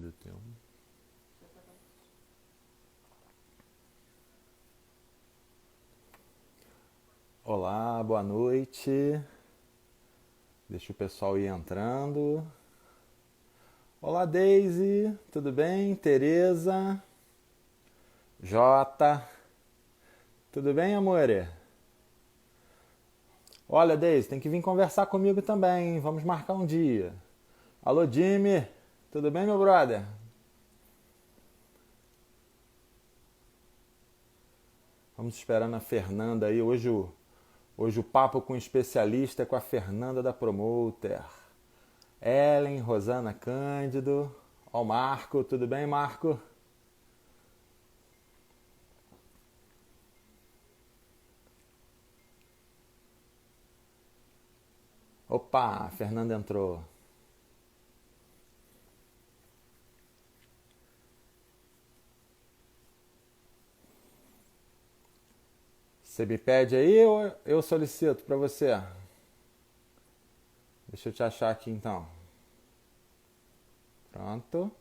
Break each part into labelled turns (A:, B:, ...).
A: Ainda tem um. Olá, boa noite. Deixa o pessoal ir entrando. Olá, Daisy, tudo bem? Tereza, Jota, tudo bem, amore? Olha, Daisy, tem que vir conversar comigo também, hein? Vamos marcar um dia. Alô, Jimmy, tudo bem, meu brother? Vamos esperando a Fernanda aí. Hoje o papo com o especialista é com a Fernanda da Promoter. Ellen, Rosana Cândido. Ó, o Marco, tudo bem, Marco? Opa, a Fernanda entrou. Você me pede aí ou eu solicito para você? Deixa eu te achar aqui então. Pronto.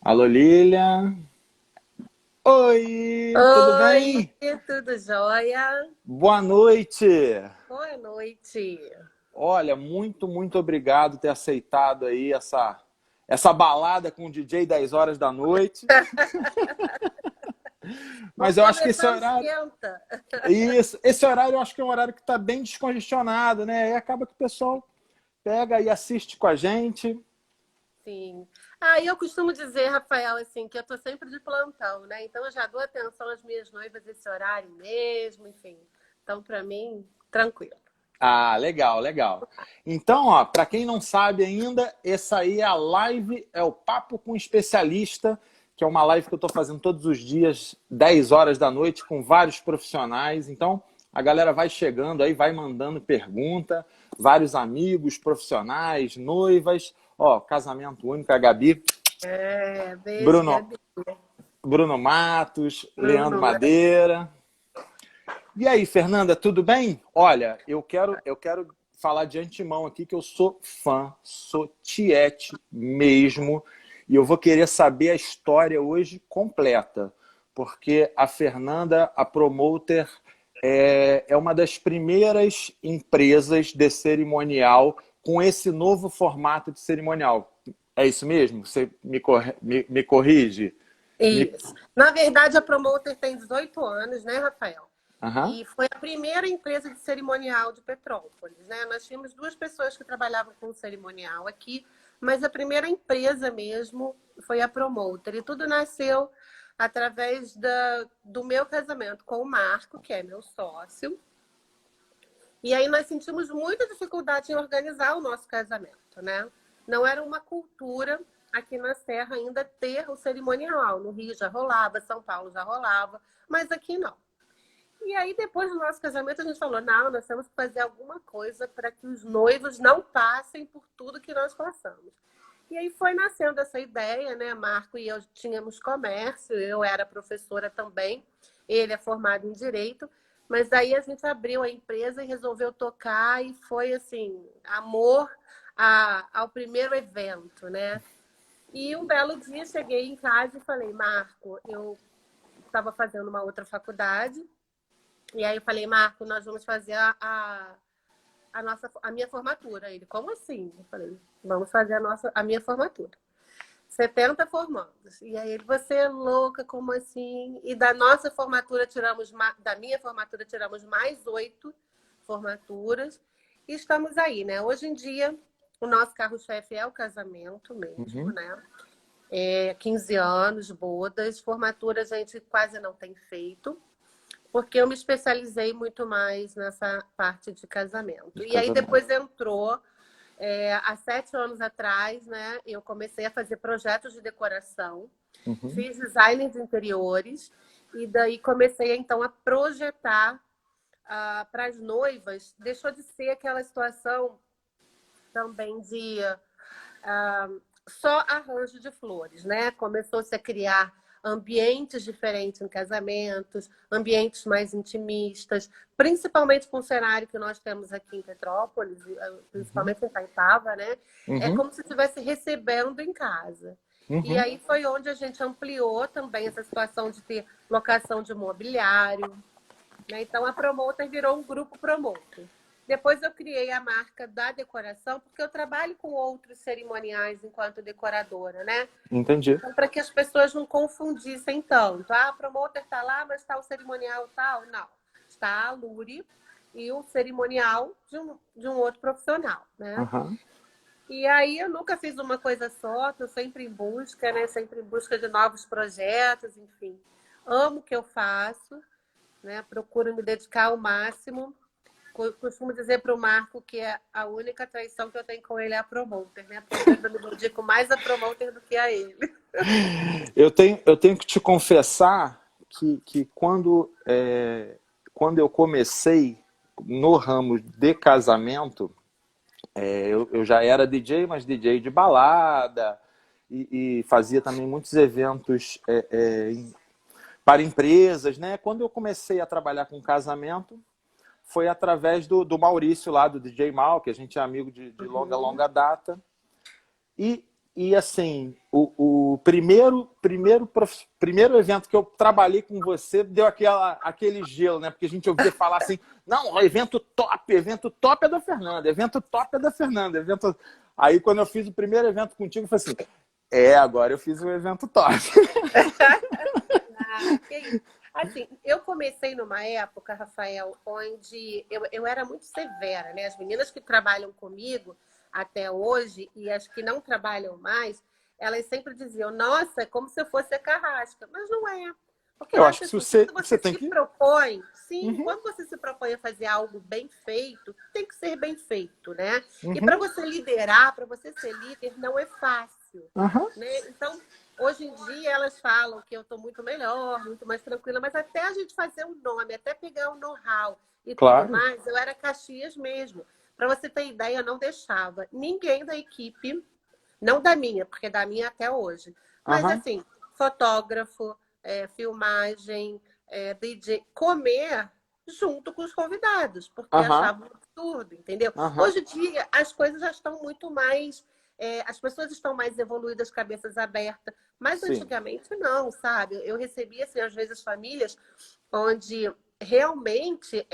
A: Alô, Lilian. Oi, tudo
B: Oi,
A: bem?
B: tudo jóia?
A: Boa noite.
B: Boa noite.
A: Olha, muito obrigado por ter aceitado aí essa balada com o DJ 10 horas da noite. Mas
B: Vamos
A: eu acho que esse
B: começar o
A: horário,
B: esquenta.
A: esse horário eu acho que é um horário que está bem descongestionado, né? E acaba que o pessoal pega e assiste com a gente.
B: Sim. Ah, e eu costumo dizer, Rafael, assim, que eu tô sempre de plantão, né? Então eu já dou atenção às minhas noivas esse horário mesmo, enfim. Então, para mim, tranquilo.
A: Ah, legal, legal. Então, ó, para quem não sabe ainda, essa aí é a live, é o Papo com Especialista, que é uma live que eu estou fazendo todos os dias, 10 horas da noite, com vários profissionais. Então, a galera vai chegando aí, vai mandando pergunta, vários amigos, profissionais, noivas. Ó, casamento único, a Gabi,
B: Beijo,
A: Bruno,
B: Gabi.
A: Bruno Matos, Leandro
B: Bruno.
A: Madeira. E aí, Fernanda, tudo bem? Olha, eu quero falar de antemão aqui que eu sou fã, sou tiete mesmo, e eu vou querer saber a história hoje completa, porque a Fernanda, a Promoter, é uma das primeiras empresas de cerimonial com esse novo formato de cerimonial. É isso mesmo? Você me corrige? Me...
B: Isso. Na verdade, a Promoter tem 18 anos, né, Rafael?
A: Aham.
B: E foi a primeira empresa de cerimonial de Petrópolis, né? Nós tínhamos duas pessoas que trabalhavam com cerimonial aqui, mas a primeira empresa mesmo foi a Promoter. E tudo nasceu através do meu casamento com o Marco, que é meu sócio. E aí nós sentimos muita dificuldade em organizar o nosso casamento, né? Não era uma cultura aqui na Serra ainda ter o cerimonial. No Rio já rolava, São Paulo já rolava, mas aqui não. E aí, depois do nosso casamento, a gente falou: não, nós temos que fazer alguma coisa para que os noivos não passem por tudo que nós passamos. E aí foi nascendo essa ideia, né? Marco e eu tínhamos comércio, eu era professora também, ele é formado em direito, mas aí a gente abriu a empresa e resolveu tocar, e foi assim, amor ao primeiro evento, né? E um belo dia cheguei em casa e falei: Marco, eu estava fazendo uma outra faculdade. E aí eu falei: Marco, nós vamos fazer a minha formatura. Ele: como assim? Eu falei: vamos fazer a minha formatura. 70 formandos. E aí ele: você é louca, como assim? E da minha formatura tiramos mais 8 formaturas. E estamos aí, né? Hoje em dia, o nosso carro-chefe é o casamento mesmo,
A: Uhum.
B: né? 15 anos, bodas, formatura a gente quase não tem feito, porque eu me especializei muito mais nessa parte de casamento.
A: De
B: E aí
A: casamento.
B: depois entrou, há 7 anos atrás, né? Eu comecei a fazer projetos de decoração,
A: Uhum.
B: fiz design de interiores, e daí comecei então a projetar para as noivas. Deixou de ser aquela situação também de só arranjo de flores, né? Começou-se a criar ambientes diferentes em casamentos, ambientes mais intimistas, principalmente com o cenário que nós temos aqui em Petrópolis, principalmente em Caipava, né? É
A: Uhum,
B: como se estivesse recebendo em casa. E
A: uhum.
B: aí foi onde a gente ampliou também essa situação de ter locação de mobiliário, né? Então, a Promoter virou um grupo Promoter. Depois eu criei a marca da decoração, porque eu trabalho com outros cerimoniais enquanto decoradora, né?
A: Entendi.
B: Então, para que as pessoas não confundissem tanto. Ah, a Promoter está lá, mas está o cerimonial tal. Não. Está a Luri e o cerimonial de um outro profissional, né?
A: Aham.
B: E aí eu nunca fiz uma coisa só, estou sempre em busca, né? Sempre em busca de novos projetos, enfim. Amo o que eu faço, né? Procuro me dedicar ao máximo. Costumo dizer para o Marco que é a única traição que eu tenho com ele é a Promoter, né? Porque eu me dedico mais a Promoter do que a ele.
A: Eu tenho que te confessar que quando eu comecei no ramo de casamento, eu já era DJ, mas DJ de balada, e fazia também muitos eventos para empresas, né? Quando eu comecei a trabalhar com casamento, foi através do Maurício lá, do DJ Mal, que a gente é amigo de longa,
B: Uhum.
A: longa data. E, e assim, o primeiro evento que eu trabalhei com você deu aquele gelo, né? Porque a gente ouvia falar assim, não, evento top é da Fernanda, evento top é da Fernanda, evento... Aí quando eu fiz o primeiro evento contigo, eu falei assim, agora eu fiz um evento top.
B: Ah, que isso. Assim, eu comecei numa época, Rafael, onde eu era muito severa, né? As meninas que trabalham comigo até hoje e as que não trabalham mais, elas sempre diziam, nossa, é como se eu fosse a carrasca. Mas não é. Porque eu
A: Eu
B: acho
A: acho que
B: assim,
A: você,
B: quando
A: você
B: você
A: tem
B: se
A: que...
B: propõe, sim,
A: Uhum,
B: quando você se propõe a fazer algo bem feito, tem que ser bem feito, né? E para
A: uhum,
B: você liderar, para você ser líder, não é fácil,
A: uhum,
B: né? Então, hoje em dia elas falam que eu estou muito melhor, muito mais tranquila, mas até a gente fazer um nome, até pegar o know-how e tudo
A: claro.
B: mais, eu era Caxias mesmo. Para você ter ideia, eu não deixava ninguém da equipe, não da minha, porque da minha até hoje, mas
A: Uhum,
B: assim, fotógrafo, filmagem, DJ, comer junto com os convidados, porque
A: uhum,
B: achavam um absurdo, entendeu?
A: uhum.
B: Hoje em dia, as coisas já estão muito mais as pessoas estão mais evoluídas, cabeças abertas, mas
A: Sim.
B: antigamente não, sabe? Eu recebia, assim, às vezes, famílias onde realmente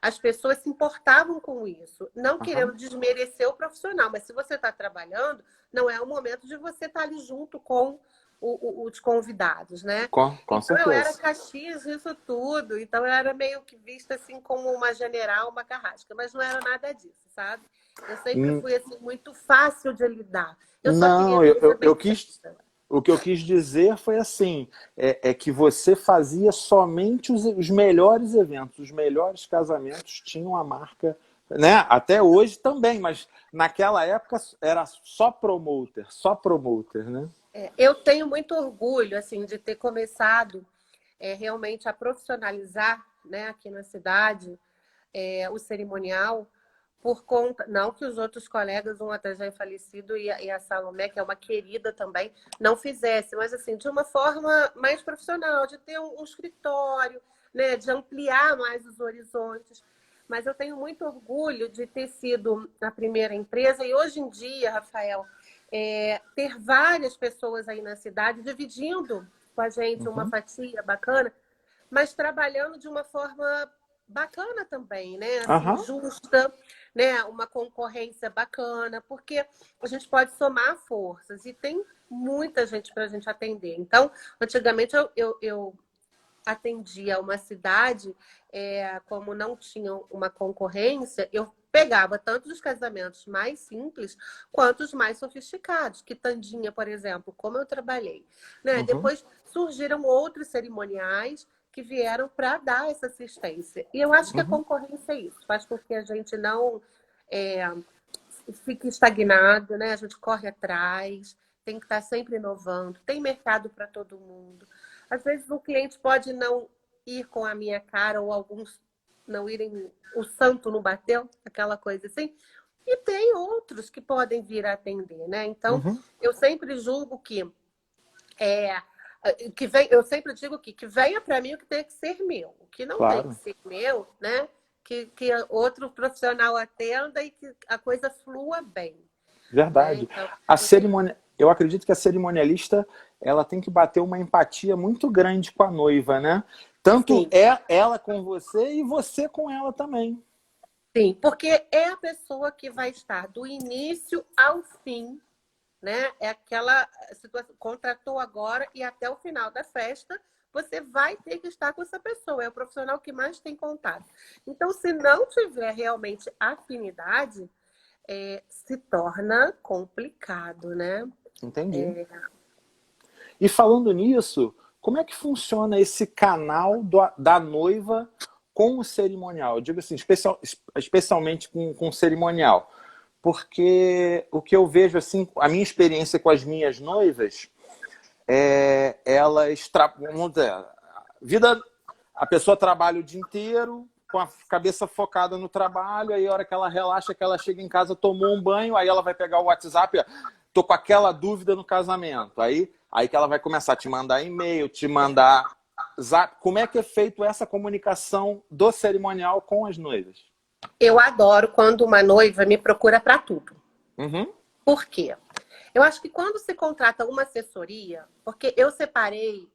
B: as pessoas se importavam com isso, não
A: Uhum.
B: querendo desmerecer o profissional, mas se você está trabalhando, não é o momento de você estar ali junto com os convidados, né?
A: Com
B: Então eu era
A: certeza.
B: Caxias isso tudo, então eu era meio que vista assim como uma general, uma carrasca, mas não era nada disso, sabe? Eu sempre
A: Hum,
B: fui assim muito fácil de lidar. Eu só queria
A: Não,
B: coisa bem feita.
A: o que eu quis dizer foi assim, que você fazia somente os melhores eventos, os melhores casamentos tinham a marca, né? Até hoje também, mas naquela época era só promoter, né?
B: Eu tenho muito orgulho assim de ter começado realmente a profissionalizar, né, aqui na cidade, o cerimonial por conta, não que os outros colegas, um até já é falecido e a Salomé, que é uma querida também, não fizesse, mas assim, de uma forma mais profissional, de ter um escritório, né, de ampliar mais os horizontes. Mas eu tenho muito orgulho de ter sido a primeira empresa e hoje em dia, Rafael, ter várias pessoas aí na cidade dividindo com a gente uma
A: Uhum,
B: fatia bacana, mas trabalhando de uma forma bacana também, né? Assim,
A: aham,
B: justa, né? Uma concorrência bacana, porque a gente pode somar forças e tem muita gente para a gente atender. Então, antigamente eu atendia uma cidade, como não tinha uma concorrência, eu pegava tanto os casamentos mais simples quanto os mais sofisticados. Quitandinha, por exemplo, como eu trabalhei. Né?
A: uhum,
B: Depois surgiram outros cerimoniais que vieram para dar essa assistência. E eu acho que a
A: uhum,
B: concorrência é isso, faz com que a gente não é, fique estagnado, né? A gente corre atrás, tem que estar sempre inovando, tem mercado para todo mundo. Às vezes o cliente pode não ir com a minha cara, ou alguns não irem, o santo não bateu, aquela coisa assim. E tem outros que podem vir a atender, né? Então,
A: uhum,
B: eu sempre julgo que Que vem, eu sempre digo que venha para mim o que tem que ser meu. O que não tem que
A: Claro,
B: ser meu, né? Que outro profissional atenda e que a coisa flua bem, né?
A: verdade.
B: Então,
A: A
B: eu tenho...
A: cerimônia, eu acredito que a cerimonialista ela tem que bater uma empatia muito grande com a noiva, né? Tanto
B: Sim,
A: é ela com você e você com ela também.
B: sim, porque é a pessoa que vai estar do início ao fim, né? É aquela situação, contratou agora e até o final da festa, você vai ter que estar com essa pessoa, é o profissional que mais tem contato. Então, se não tiver realmente afinidade, se torna complicado, né?
A: Entendi. E falando nisso, como é que funciona esse canal da noiva com o cerimonial? Eu digo assim, especialmente com o cerimonial. Porque o que eu vejo, assim, a minha experiência com as minhas noivas, elas, vamos dizer, vida, a pessoa trabalha o dia inteiro, com a cabeça focada no trabalho, aí a hora que ela relaxa, que ela chega em casa, tomou um banho, aí ela vai pegar o WhatsApp, tô com aquela dúvida no casamento. Aí que ela vai começar a te mandar e-mail, te mandar zap. Como é que é feito essa comunicação do cerimonial com as noivas?
B: Eu adoro quando uma noiva me procura para tudo.
A: Uhum.
B: Por quê? Eu acho que quando se contrata uma assessoria, porque eu separei,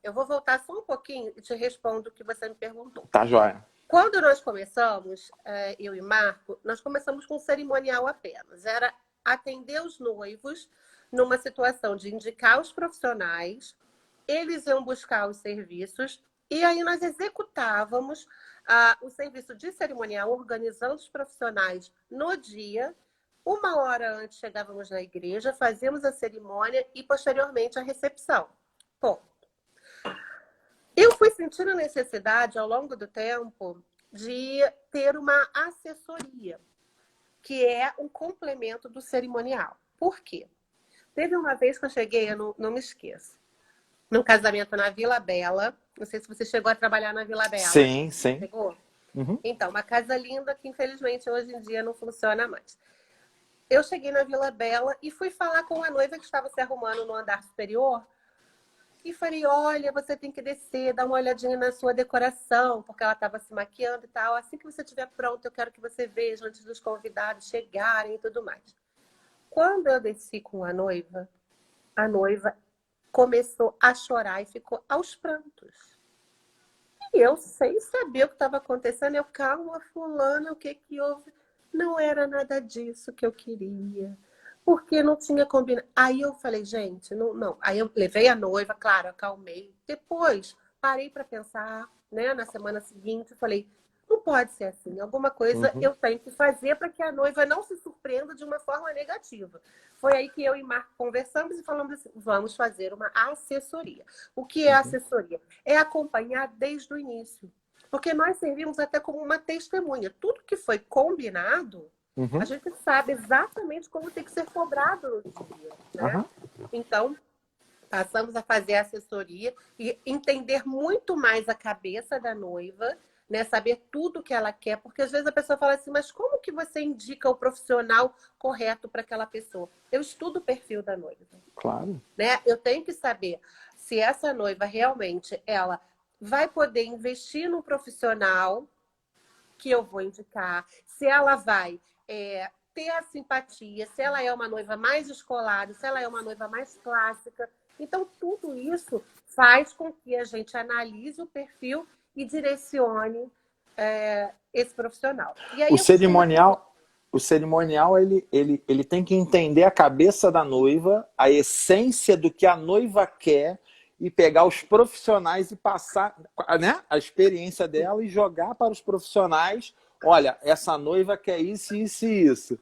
B: eu vou voltar só um pouquinho e te respondo o que você me perguntou.
A: Tá, joia.
B: Quando nós começamos, eu e Marco, nós começamos com um cerimonial apenas. Era atender os noivos numa situação de indicar os profissionais, eles iam buscar os serviços, e aí nós executávamos o serviço de cerimonial, organizando os profissionais no dia. Uma hora antes chegávamos na igreja, fazíamos a cerimônia e posteriormente a recepção. Bom, eu fui sentindo a necessidade, ao longo do tempo, de ter uma assessoria, que é um complemento do cerimonial. Por quê? Teve uma vez que eu cheguei, eu não me esqueço, num casamento na Vila Bela. Não sei se você chegou a trabalhar na Vila Bela.
A: Sim, sim.
B: Chegou?
A: Uhum.
B: Então, uma casa linda que infelizmente hoje em dia não funciona mais. Eu cheguei na Vila Bela e fui falar com a noiva que estava se arrumando no andar superior. E falei, olha, você tem que descer, dar uma olhadinha na sua decoração, porque ela estava se maquiando e tal. Assim que você estiver pronto, eu quero que você veja antes dos convidados chegarem e tudo mais. Quando eu desci com a noiva começou a chorar e ficou aos prantos. E eu, sem saber o que estava acontecendo, eu, calma, fulana, o que que houve? Não era nada disso que eu queria. Porque não tinha combinado. Aí eu falei, gente, não, não. Aí eu levei a noiva, claro, acalmei. Depois, parei para pensar, né, na semana seguinte, falei, não pode ser assim. Alguma coisa
A: Uhum.
B: eu tenho que fazer para que a noiva não se surpreenda de uma forma negativa. Foi aí que eu e Marco conversamos e falamos assim, vamos fazer uma assessoria. O que é
A: Uhum.
B: assessoria? É acompanhar desde o início. Porque nós servimos até como uma testemunha. Tudo que foi combinado, a
A: Uhum.
B: gente sabe exatamente como tem que ser cobrado no dia, né?
A: Aham.
B: Então, passamos a fazer a assessoria e entender muito mais a cabeça da noiva, né? Saber tudo que ela quer, porque às vezes a pessoa fala assim, mas como que você indica o profissional correto para aquela pessoa? Eu estudo o perfil da noiva,
A: Claro.
B: né? Eu tenho que saber se essa noiva realmente ela vai poder investir no profissional que eu vou indicar, se ela vai ter a simpatia, se ela é uma noiva mais descolada, se ela é uma noiva mais clássica. Então, tudo isso faz com que a gente analise o perfil e direcione esse profissional. E aí
A: O
B: eu costumo dizer,
A: cerimonial, o cerimonial ele tem que entender a cabeça da noiva, a essência do que a noiva quer e pegar os profissionais e passar, né, a experiência dela e jogar para os profissionais. Olha, essa noiva quer isso, isso e isso.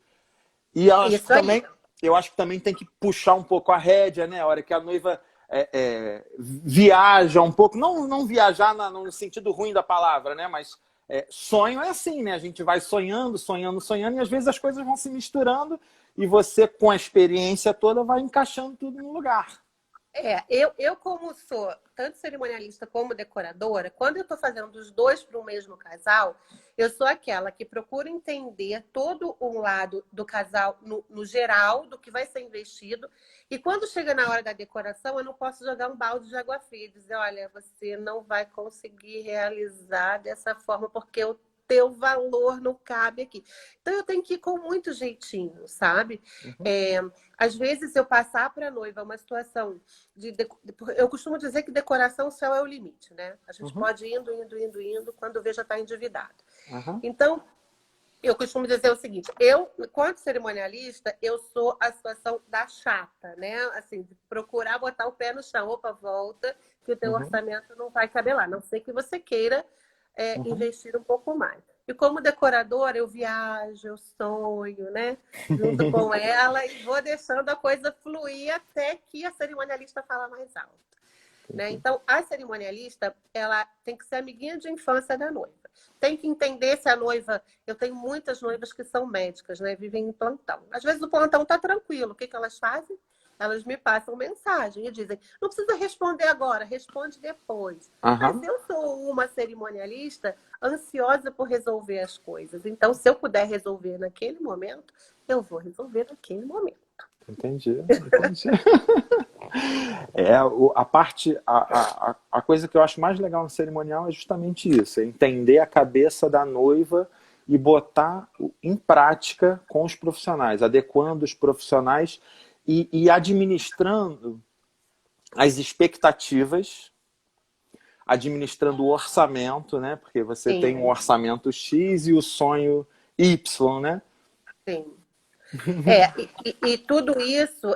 A: E
B: isso aí.
A: eu acho que também tem que puxar um pouco a rédea, né? A hora que a noiva viaja um pouco, não viajar no sentido ruim da palavra, né? Mas sonho é assim, né? A gente vai sonhando, sonhando, sonhando, e às vezes as coisas vão se misturando e você, com a experiência toda, vai encaixando tudo no lugar.
B: Eu como sou tanto cerimonialista como decoradora, quando eu estou fazendo os dois para o mesmo casal, Eu sou aquela que procura entender todo um lado do casal no geral, do que vai ser investido. E quando chega na hora da decoração, eu não posso jogar um balde de água fria e dizer, olha, você não vai conseguir realizar dessa forma, porque o teu valor não cabe aqui. Então, eu tenho que ir com muito jeitinho, sabe?
A: Uhum.
B: Às vezes, eu passar para a noiva uma situação eu costumo dizer que decoração, o céu é o limite, né? A gente
A: Uhum.
B: pode ir indo, quando vê já está endividado.
A: Uhum.
B: Então, eu costumo dizer o seguinte, eu, enquanto cerimonialista, eu sou a situação da chata, né? Assim, de procurar botar o pé no chão. Opa, volta, que o teu
A: Uhum.
B: orçamento não vai caber lá. A não sei que você queira
A: Uhum.
B: investir um pouco mais. E como decoradora, eu viajo, eu sonho, né? Junto com ela e vou deixando a coisa fluir até que a cerimonialista fala mais alto. Né?
A: Entendi.
B: Então, a cerimonialista, ela tem que ser amiguinha de infância da noiva. Tem que entender se a noiva... Eu tenho muitas noivas que são médicas, né? Vivem em plantão. Às vezes o plantão está tranquilo. O que elas fazem? Elas me passam mensagem e dizem, não precisa responder agora, responde depois. Mas
A: Aham.
B: eu sou uma cerimonialista ansiosa por resolver as coisas. Então, se eu puder resolver naquele momento, eu vou resolver naquele momento.
A: Entendi, entendi. A parte, a coisa que eu acho mais legal no cerimonial é justamente isso, é entender a cabeça da noiva e botar em prática com os profissionais, adequando os profissionais e administrando as expectativas, administrando o orçamento, né? Porque você tem um
B: Sim,
A: orçamento X e o sonho Y, né?
B: sim. E tudo isso,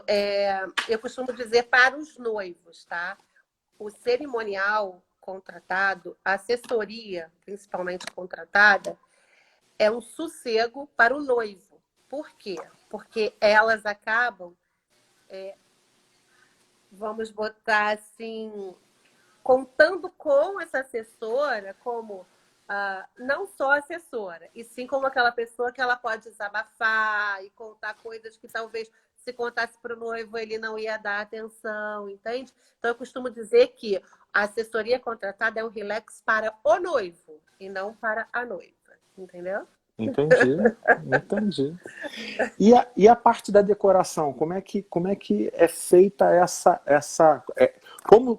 B: eu costumo dizer para os noivos, tá? O cerimonial contratado, a assessoria, principalmente contratada, é um sossego para o noivo. Por quê? Porque elas acabam, vamos botar assim, contando com essa assessora como não só assessora, e sim como aquela pessoa que ela pode desabafar e contar coisas que talvez se contasse para o noivo ele não ia dar atenção, entende? Então eu costumo dizer que a assessoria contratada é um relax para o noivo e não para a noiva, entendeu?
A: Entendi, entendi. E a parte da decoração, como é que é feita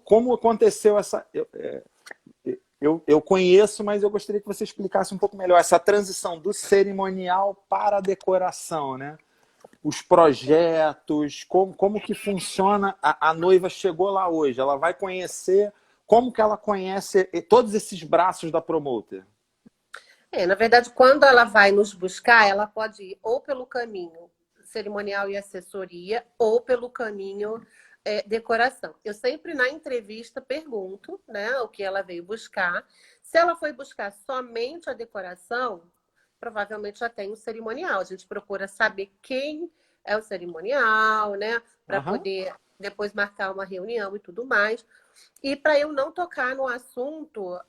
A: como aconteceu essa... Eu conheço, mas eu gostaria que você explicasse um pouco melhor essa transição do cerimonial para a decoração, né? Os projetos, como que funciona, a noiva chegou lá hoje, ela vai conhecer, como que ela conhece todos esses braços da promoter?
B: Na verdade, quando ela vai nos buscar, ela pode ir ou pelo caminho cerimonial e assessoria, ou pelo caminho decoração. Eu sempre na entrevista pergunto, né, o que ela veio buscar. Se ela foi buscar somente a decoração, provavelmente já tem o cerimonial. A gente procura saber quem é o cerimonial, né, para
A: Aham,
B: poder depois marcar uma reunião e tudo mais. E para eu não tocar no assunto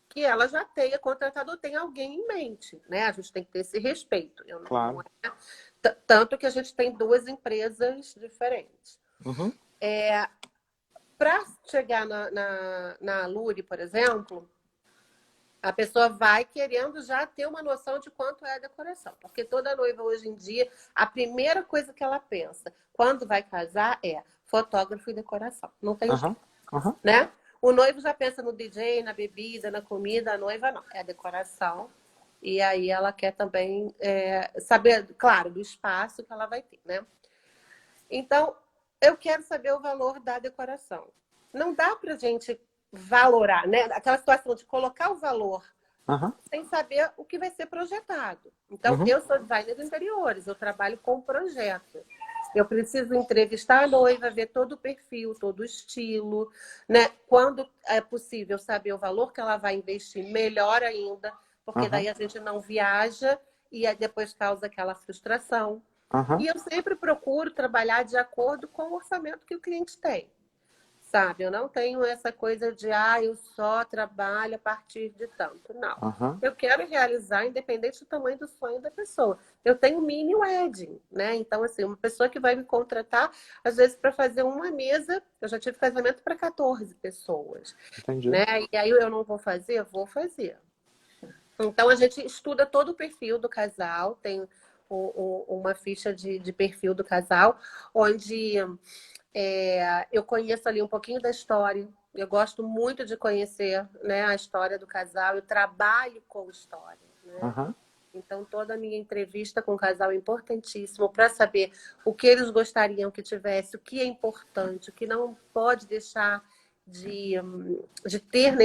B: que ela já tenha contratado ou tenha alguém em mente, né? A gente tem que ter esse respeito. Não
A: claro.
B: é tanto que a gente tem duas empresas diferentes.
A: Uhum,
B: Para chegar na Alure, por exemplo, a pessoa vai querendo já ter uma noção de quanto é a decoração. Porque toda noiva hoje em dia, a primeira coisa que ela pensa quando vai casar é fotógrafo e decoração. Não tem
A: aham,
B: jeito,
A: aham,
B: né? O noivo já pensa no DJ, na bebida, na comida, a noiva não. É a decoração. E aí ela quer também saber, claro, do espaço que ela vai ter, né? Então, eu quero saber o valor da decoração. Não dá pra gente valorar, né? Aquela situação de colocar o valor
A: aham,
B: sem saber o que vai ser projetado. Então,
A: uhum,
B: eu sou designer de interiores, eu trabalho com projeto. Eu preciso entrevistar a noiva, ver todo o perfil, todo o estilo, né? Quando é possível saber o valor que ela vai investir, melhor ainda, porque
A: aham,
B: daí a gente não viaja e aí depois causa aquela frustração.
A: aham.
B: E eu sempre procuro trabalhar de acordo com o orçamento que o cliente tem. Sabe, eu não tenho essa coisa de, eu só trabalho a partir de tanto. Não.
A: Aham.
B: Eu quero realizar, independente do tamanho do sonho da pessoa. Eu tenho mini wedding, né? Então, assim, uma pessoa que vai me contratar, às vezes, para fazer uma mesa, eu já tive casamento para 14 pessoas,
A: Entendi.
B: né? E aí eu não vou fazer? Vou fazer. Então, a gente estuda todo o perfil do casal, tem uma ficha de perfil do casal, onde eu conheço ali um pouquinho da história. Eu gosto muito de conhecer, né, a história do casal. Eu trabalho com história, né?
A: Aham.
B: Então, toda a minha entrevista com o casal é importantíssimo para saber o que eles gostariam que tivesse, o que é importante, o que não pode deixar de ter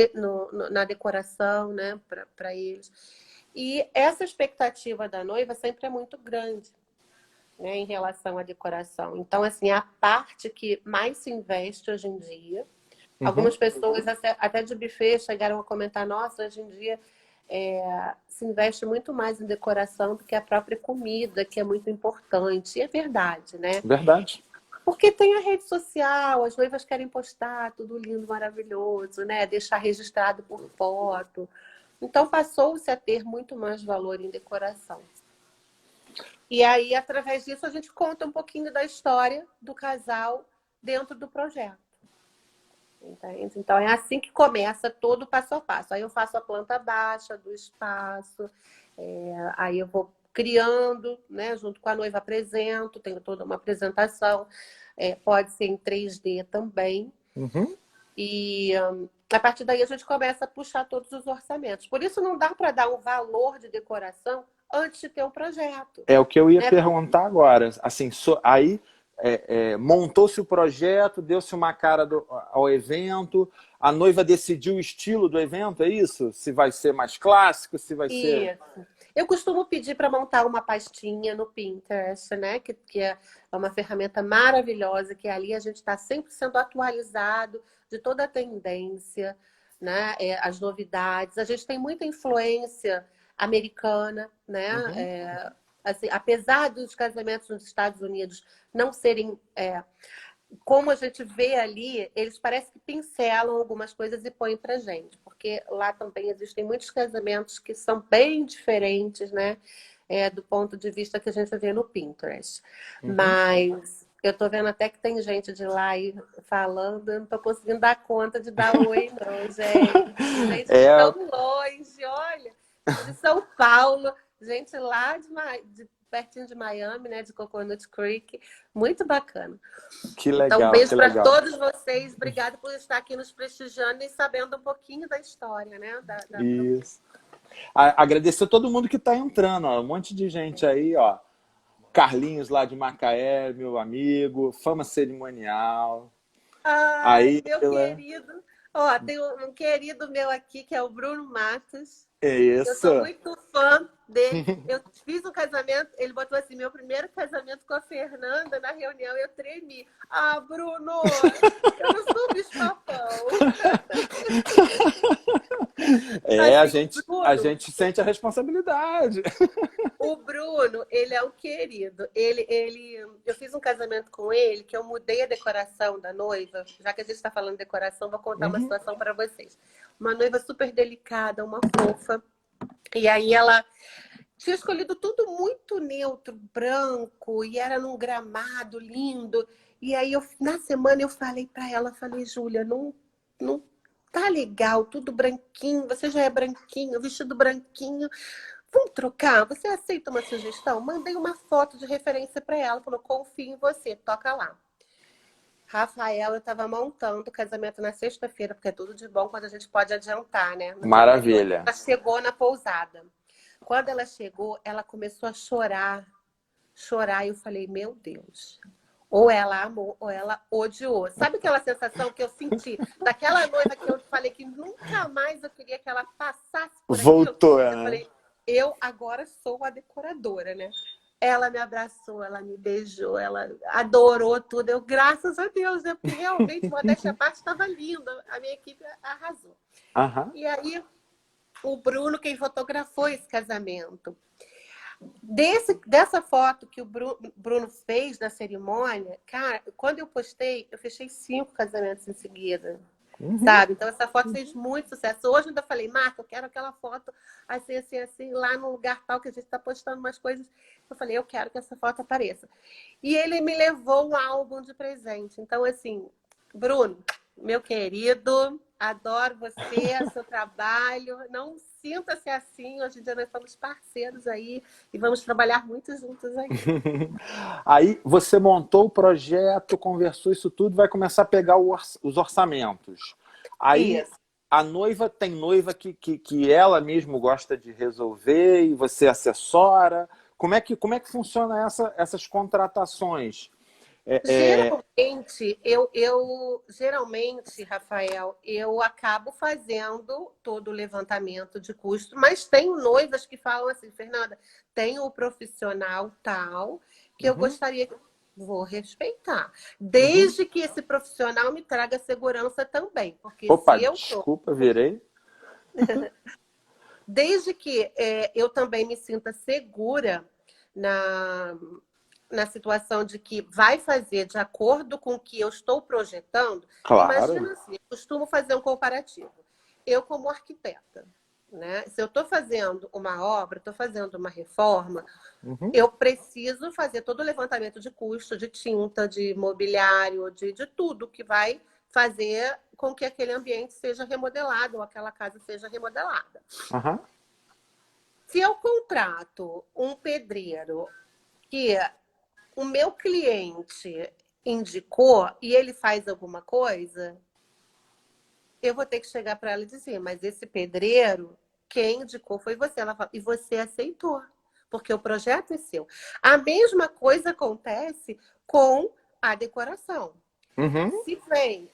B: na decoração, né, para eles. E essa expectativa da noiva sempre é muito grande, né, em relação à decoração. Então, assim, é a parte que mais se investe hoje em dia.
A: Uhum.
B: Algumas pessoas, até de buffet, chegaram a comentar: nossa, hoje em dia se investe muito mais em decoração do que a própria comida, que é muito importante. E é verdade, né?
A: Verdade.
B: Porque tem a rede social, as noivas querem postar tudo lindo, maravilhoso, né? Deixar registrado por foto. Então, passou-se a ter muito mais valor em decoração. E aí, através disso, a gente conta um pouquinho da história do casal dentro do projeto. Entende? Então, é assim que começa todo o passo a passo. Aí eu faço a planta baixa do espaço, aí eu vou criando, né? Junto com a noiva apresento, tenho toda uma apresentação, pode ser em 3D também.
A: Uhum.
B: E a partir daí a gente começa a puxar todos os orçamentos. Por isso não dá para dar um valor de decoração antes de ter um projeto.
A: É o que eu ia
B: Né?
A: perguntar agora. Assim, aí montou-se o projeto, deu-se uma cara ao evento, a noiva decidiu o estilo do evento, é isso? Se vai ser mais clássico, se vai ser...
B: Isso. Eu costumo pedir para montar uma pastinha no Pinterest, né? Que é uma ferramenta maravilhosa, que ali a gente está sempre sendo atualizado de toda a tendência, né? As novidades. A gente tem muita influência americana, né?
A: Uhum.
B: Assim, apesar dos casamentos nos Estados Unidos não serem como a gente vê ali, eles parecem que pincelam algumas coisas e põem pra gente, porque lá também existem muitos casamentos que são bem diferentes, né? Do ponto de vista que a gente vê no Pinterest.
A: Uhum.
B: Mas eu tô vendo até que tem gente de lá aí falando, eu não tô conseguindo dar conta de dar oi, não, gente. Gente de
A: É,
B: tão longe, olha, de São Paulo, gente lá de pertinho de Miami, né? De Coconut Creek. Muito bacana.
A: que
B: Então, um
A: legal, que
B: beijo para
A: legal.
B: todos vocês. Obrigada por estar aqui nos prestigiando e sabendo um pouquinho da história, né?
A: Isso. Agradecer a todo mundo que está entrando, ó. Um monte de gente aí, ó. Carlinhos lá de Macaé, meu amigo, fama cerimonial.
B: Ai,
A: Aí,
B: meu querido. Ó, tem um querido meu aqui, que é o Bruno Matos.
A: é
B: Eu
A: isso.
B: sou muito fã dele. Eu fiz um casamento, ele botou assim, meu primeiro casamento com a Fernanda, na reunião eu tremi. Ah, Bruno, eu não sou bicho-papão.
A: A
B: Assim,
A: gente, a gente sente a responsabilidade.
B: o Bruno, ele é um querido. Eu fiz um casamento com ele, que eu mudei a decoração da noiva. Já que a gente está falando de decoração, vou contar uma
A: Uhum.
B: situação para vocês. Uma noiva super delicada, uma fofa. E aí ela tinha escolhido tudo muito neutro, branco, e era num gramado lindo. E aí, na semana, eu falei para ela, falei, Júlia, não tá legal, tudo branquinho, você já é branquinho, vestido branquinho. Vamos trocar? Você aceita uma sugestão? Mandei uma foto de referência para ela, falou, confio em você, toca lá. Rafael, eu estava montando o casamento na sexta-feira, porque é tudo de bom quando a gente pode adiantar, né? No dia anterior,
A: Maravilha.
B: ela chegou na pousada. Quando ela chegou, ela começou a chorar, chorar, e eu falei, meu Deus, ou ela amou ou ela odiou. Sabe aquela sensação que eu senti daquela noiva que eu falei que nunca mais eu queria que ela passasse por aquilo?
A: Voltou,
B: Eu
A: né?
B: falei, eu agora sou a decoradora, né? Ela me abraçou, ela me beijou, ela adorou tudo. Eu, graças a Deus, né? Porque realmente, modéstia à parte, estava linda. A minha equipe arrasou.
A: Aham.
B: E aí, o Bruno, quem fotografou esse casamento. Dessa foto que o Bruno fez na cerimônia, cara, quando eu postei, eu fechei 5 casamentos em seguida.
A: Uhum.
B: Sabe? Então, essa foto fez muito sucesso. Hoje eu ainda falei, Marta, eu quero aquela foto assim, assim, assim, lá no lugar tal, que a gente está postando umas coisas. Eu falei, eu quero que essa foto apareça. E ele me levou um álbum de presente. Então, assim, Bruno, meu querido, Adoro você, seu trabalho. Não sinta-se assim. Hoje em dia nós somos parceiros aí e vamos trabalhar muito juntos aí.
A: Aí você montou o projeto, conversou isso tudo, vai começar a pegar os orçamentos. Aí
B: Isso.
A: a noiva tem noiva que ela mesmo gosta de resolver e você assessora. Como é que funciona essas contratações? É,
B: Geralmente, Rafael, eu acabo fazendo todo o levantamento de custo, mas tenho noivas que falam assim, Fernanda, tem o profissional tal que eu
A: uhum,
B: gostaria que vou respeitar,
A: uhum.
B: desde que esse profissional me traga segurança também, porque
A: Opa,
B: se eu tô,
A: desculpa, virei.
B: desde que eu também me sinta segura na na situação de que vai fazer de acordo com o que eu estou projetando,
A: Claro.
B: imagina assim, eu costumo fazer um comparativo. Eu, como arquiteta, né? Se eu estou fazendo uma obra, estou fazendo uma reforma,
A: Uhum,
B: eu preciso fazer todo o levantamento de custo, de tinta, de mobiliário, de tudo que vai fazer com que aquele ambiente seja remodelado ou aquela casa seja remodelada.
A: aham,
B: Se eu contrato um pedreiro que o meu cliente indicou e ele faz alguma coisa, eu vou ter que chegar para ela e dizer, mas esse pedreiro, quem indicou foi você. Ela fala, e você aceitou, porque o projeto é seu. A mesma coisa acontece com a decoração.
A: uhum,
B: Se vem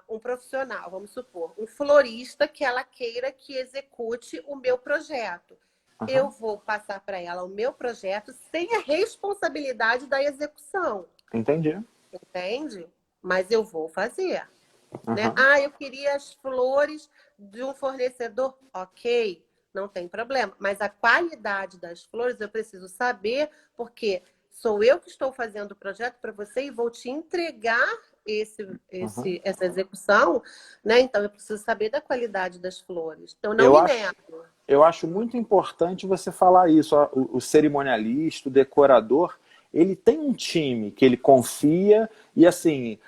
B: um profissional, vamos supor, um florista que ela queira que execute o meu projeto, eu
A: aham.
B: vou passar para ela o meu projeto sem a responsabilidade da execução.
A: Entendi.
B: Entende? Mas eu vou fazer. Né?
A: Aham.
B: Ah, eu queria as flores de um fornecedor. Ok, não tem problema. Mas a qualidade das flores eu preciso saber, porque sou eu que estou fazendo o projeto para você e vou te entregar
A: Aham.
B: essa execução, né? Então eu preciso saber da qualidade das flores. Então não
A: Eu
B: me
A: acho,
B: nego.
A: eu acho muito importante você falar isso. Ó, o cerimonialista, o decorador, ele tem um time que ele confia e assim,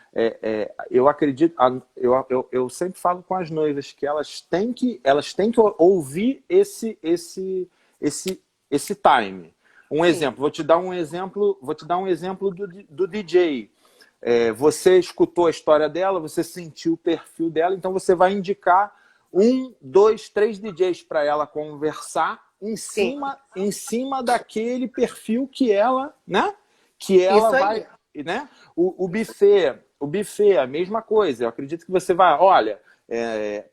A: eu acredito, eu sempre falo com as noivas que elas têm que ouvir esse time. Um
B: Sim,
A: exemplo, vou te dar um exemplo do DJ. Você escutou a história dela, você sentiu o perfil dela, então você vai indicar um, dois, três DJs para ela conversar em
B: sim.
A: cima, em cima daquele perfil que ela, né? Que ela
B: Isso
A: vai,
B: aí.
A: né? O buffet, a mesma coisa. Eu acredito que você vai, olha,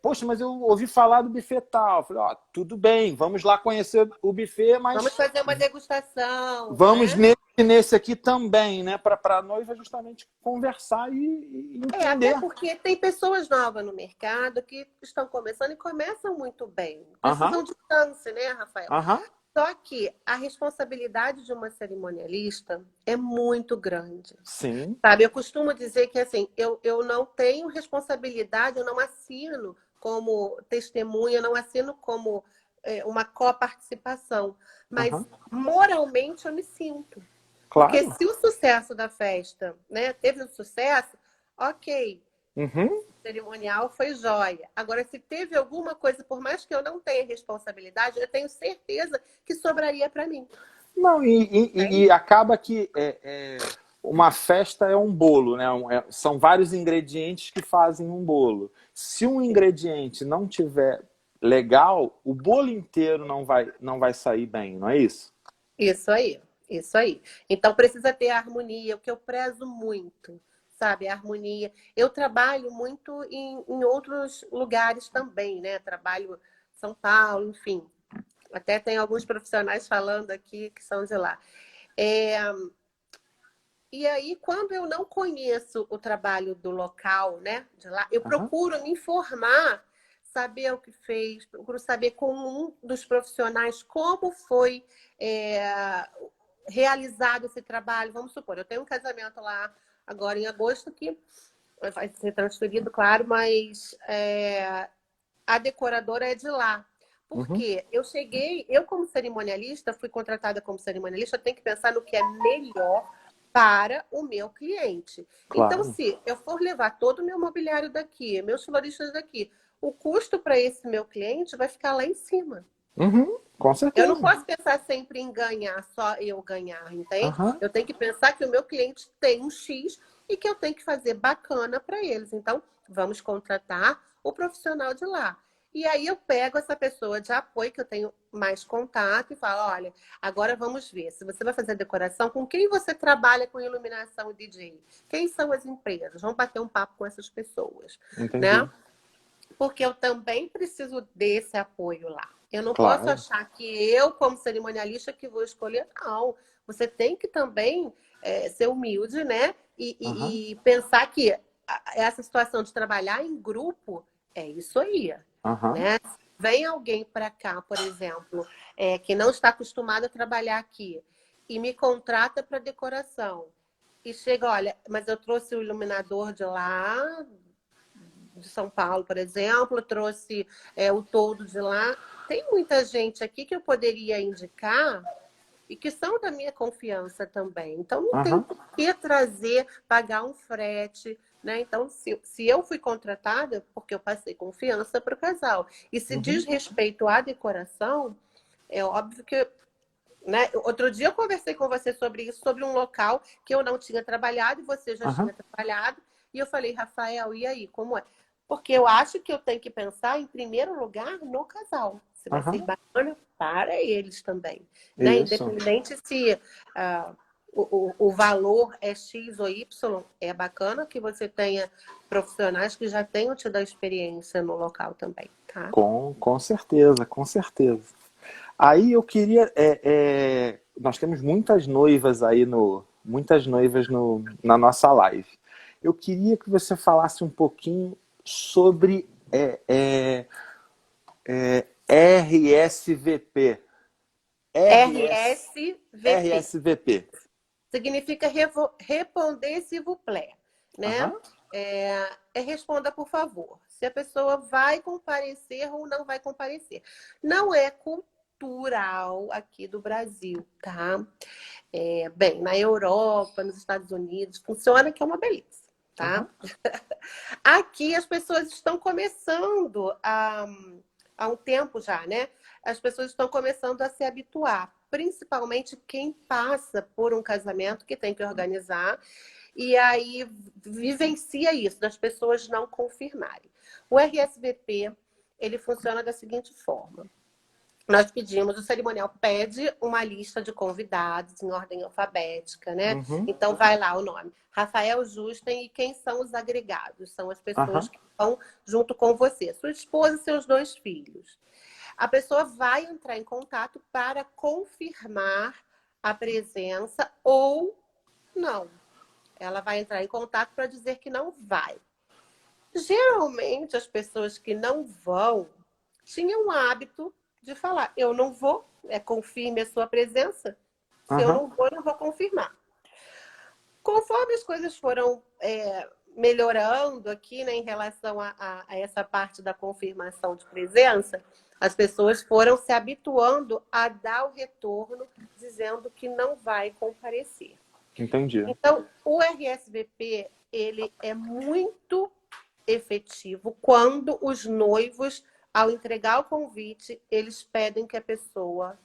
A: poxa, mas eu ouvi falar do buffet tal. Eu falei, ó, tudo bem, vamos lá conhecer o buffet,
B: Vamos
A: mas
B: fazer uma degustação,
A: vamos
B: né?
A: nesse aqui também, né? Para a noiva justamente conversar e
B: Até
A: entender.
B: porque tem pessoas novas no mercado que estão começando e começam muito bem.
A: Aham,
B: Precisam de chance, né, Rafael?
A: aham,
B: Só que a responsabilidade de uma cerimonialista é muito grande.
A: sim,
B: Sabe, eu costumo dizer que assim, eu não tenho responsabilidade, eu não assino como testemunha, eu não assino como uma coparticipação, mas
A: aham,
B: moralmente eu me sinto. Porque
A: claro.
B: se o sucesso da festa, né, teve um sucesso, ok,
A: Uhum.
B: cerimonial foi jóia. Agora, se teve alguma coisa, por mais que eu não tenha responsabilidade, eu tenho certeza que sobraria para mim.
A: Não, e
B: Entende?
A: acaba que uma festa é um bolo, né? São vários ingredientes que fazem um bolo. Se um ingrediente não tiver legal, o bolo inteiro não vai sair bem, não é isso?
B: Isso aí, isso aí. Então precisa ter harmonia, o que eu prezo muito, sabe? A harmonia. Eu trabalho muito em outros lugares também, né? Trabalho em São Paulo, enfim. Até tem alguns profissionais falando aqui que são de lá. É, e aí, quando eu não conheço o trabalho do local, né, de lá, eu
A: Aham,
B: procuro me informar, saber o que fez, procuro saber com um dos profissionais como foi realizado esse trabalho. Vamos supor, eu tenho um casamento lá agora em agosto que vai ser transferido, claro, mas a decoradora é de lá.
A: uhum,
B: Porque eu como cerimonialista, fui contratada como cerimonialista, eu tenho que pensar no que é melhor para o meu cliente. Então,
A: Claro.
B: se eu for levar todo o meu mobiliário daqui, meus floristas daqui, o custo para esse meu cliente vai ficar lá em cima.
A: Uhum, com
B: Eu não
A: certeza.
B: posso pensar sempre em ganhar, só eu ganhar, entende?
A: Aham,
B: Eu tenho que pensar que o meu cliente tem um X e que eu tenho que fazer bacana para eles. Então, vamos contratar o profissional de lá. E aí eu pego essa pessoa de apoio que eu tenho mais contato e falo, olha, agora vamos ver, se você vai fazer decoração, com quem você trabalha com iluminação e DJ? Quem são as empresas? Vamos bater um papo com essas pessoas, né?
A: entendi.
B: Porque eu também preciso desse apoio lá. Eu não posso
A: Claro.
B: achar que eu, como cerimonialista, que vou escolher. Não. Você tem que também ser humilde, né?
A: Aham,
B: E pensar que essa situação de trabalhar em grupo é isso aí,
A: aham,
B: né? Vem alguém para cá, por exemplo, que não está acostumado a trabalhar aqui e me contrata para decoração. E chega, olha, mas eu trouxe o iluminador de lá, de São Paulo, por exemplo, trouxe o toldo de lá. Tem muita gente aqui que eu poderia indicar e que são da minha confiança também. Então, não tem
A: aham,
B: por que trazer, pagar um frete. Né? Então, se eu fui contratada, é porque eu passei confiança para o casal. E se diz
A: uhum,
B: respeito à decoração, é óbvio que. Né? Outro dia eu conversei com você sobre isso, sobre um local que eu não tinha trabalhado e você já
A: aham,
B: tinha trabalhado. E eu falei, Rafael, e aí, como é? Porque eu acho que eu tenho que pensar, em primeiro lugar, no casal. Se vai ser
A: aham.
B: bacana para eles também. Né?
A: Isso.
B: Independente se o valor é X ou Y, é bacana que você tenha profissionais que já tenham tido a experiência no local também, tá?
A: Com certeza, com certeza. Aí eu queria. Nós temos muitas noivas aí no. Muitas noivas na nossa live. Eu queria que você falasse um pouquinho sobre RSVP.
B: RSVP.
A: RSVP.
B: Significa responder s'il vous plaît, né?
A: Aham,
B: Responda por favor. Se a pessoa vai comparecer ou não vai comparecer. Não é cultural aqui do Brasil, tá? Bem, na Europa, nos Estados Unidos, funciona que é uma beleza, tá?
A: aham,
B: Aqui as pessoas estão começando há um tempo já, né? As pessoas estão começando a se habituar, principalmente quem passa por um casamento que tem que organizar e aí vivencia isso, das pessoas não confirmarem. O RSVP, ele funciona da seguinte forma. Nós pedimos, o cerimonial pede uma lista de convidados em ordem alfabética, né?
A: uhum,
B: Então vai lá o nome. Rafael Justen e quem são os agregados? São as pessoas
A: aham,
B: que estão junto com você, sua esposa e seus 2 filhos. A pessoa vai entrar em contato para confirmar a presença ou não. Ela vai entrar em contato para dizer que não vai. Geralmente, as pessoas que não vão tinham o hábito de falar: eu não vou, confirme a sua presença. Se eu
A: aham,
B: não vou, eu não vou confirmar. Conforme as coisas foram melhorando aqui, né, em relação a essa parte da confirmação de presença, as pessoas foram se habituando a dar o retorno dizendo que não vai comparecer.
A: entendi.
B: Então, o RSVP, ele é muito efetivo quando os noivos, ao entregar o convite, eles pedem que a pessoa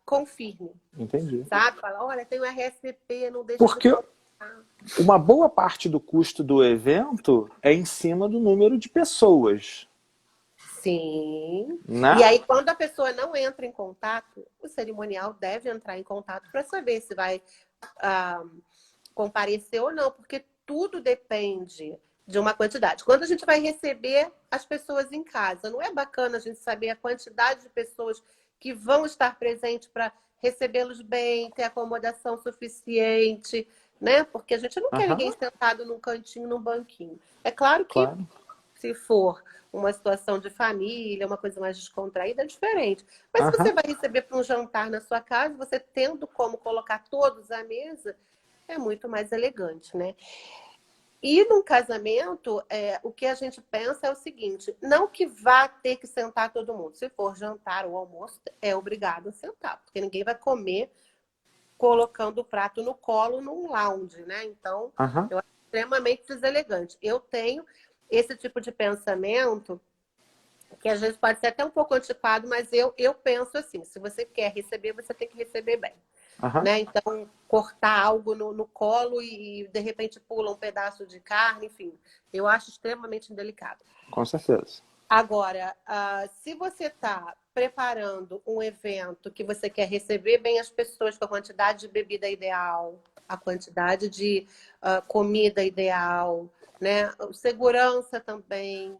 B: confirme,
A: Entendi.
B: sabe? Fala, olha, tem o RSVP, não deixa de
A: Porque
B: faltar.
A: uma boa parte do custo do evento é em cima do número de pessoas,
B: Sim. E
A: né?
B: aí, quando a pessoa não entra em contato, o cerimonial deve entrar em contato para saber se vai ah, comparecer ou não, porque tudo depende de uma quantidade. Quando a gente vai receber as pessoas em casa, não é bacana a gente saber a quantidade de pessoas que vão estar presentes para recebê-los bem, ter acomodação suficiente, né? Porque a gente não quer ninguém
A: Aham,
B: sentado num cantinho, num banquinho. É claro que
A: claro.
B: se for uma situação de família, uma coisa mais descontraída, é diferente. Mas se você
A: Aham,
B: vai receber para um jantar na sua casa, você tendo como colocar todos à mesa, é muito mais elegante, né? E num casamento, o que a gente pensa é o seguinte: não que vá ter que sentar todo mundo. Se for jantar ou almoço, é obrigado a sentar, porque ninguém vai comer colocando o prato no colo num lounge, né? Então,
A: Aham.
B: eu acho extremamente deselegante. Eu tenho esse tipo de pensamento que às vezes pode ser até um pouco antiquado, mas eu penso assim, se você quer receber, você tem que receber bem.
A: Aham.
B: Né? Então, cortar algo no colo e de repente pula um pedaço de carne, enfim, eu acho extremamente indelicado.
A: Com certeza.
B: Agora, se você está preparando um evento que você quer receber bem as pessoas com a quantidade de bebida ideal, a quantidade de comida ideal, né? Segurança também,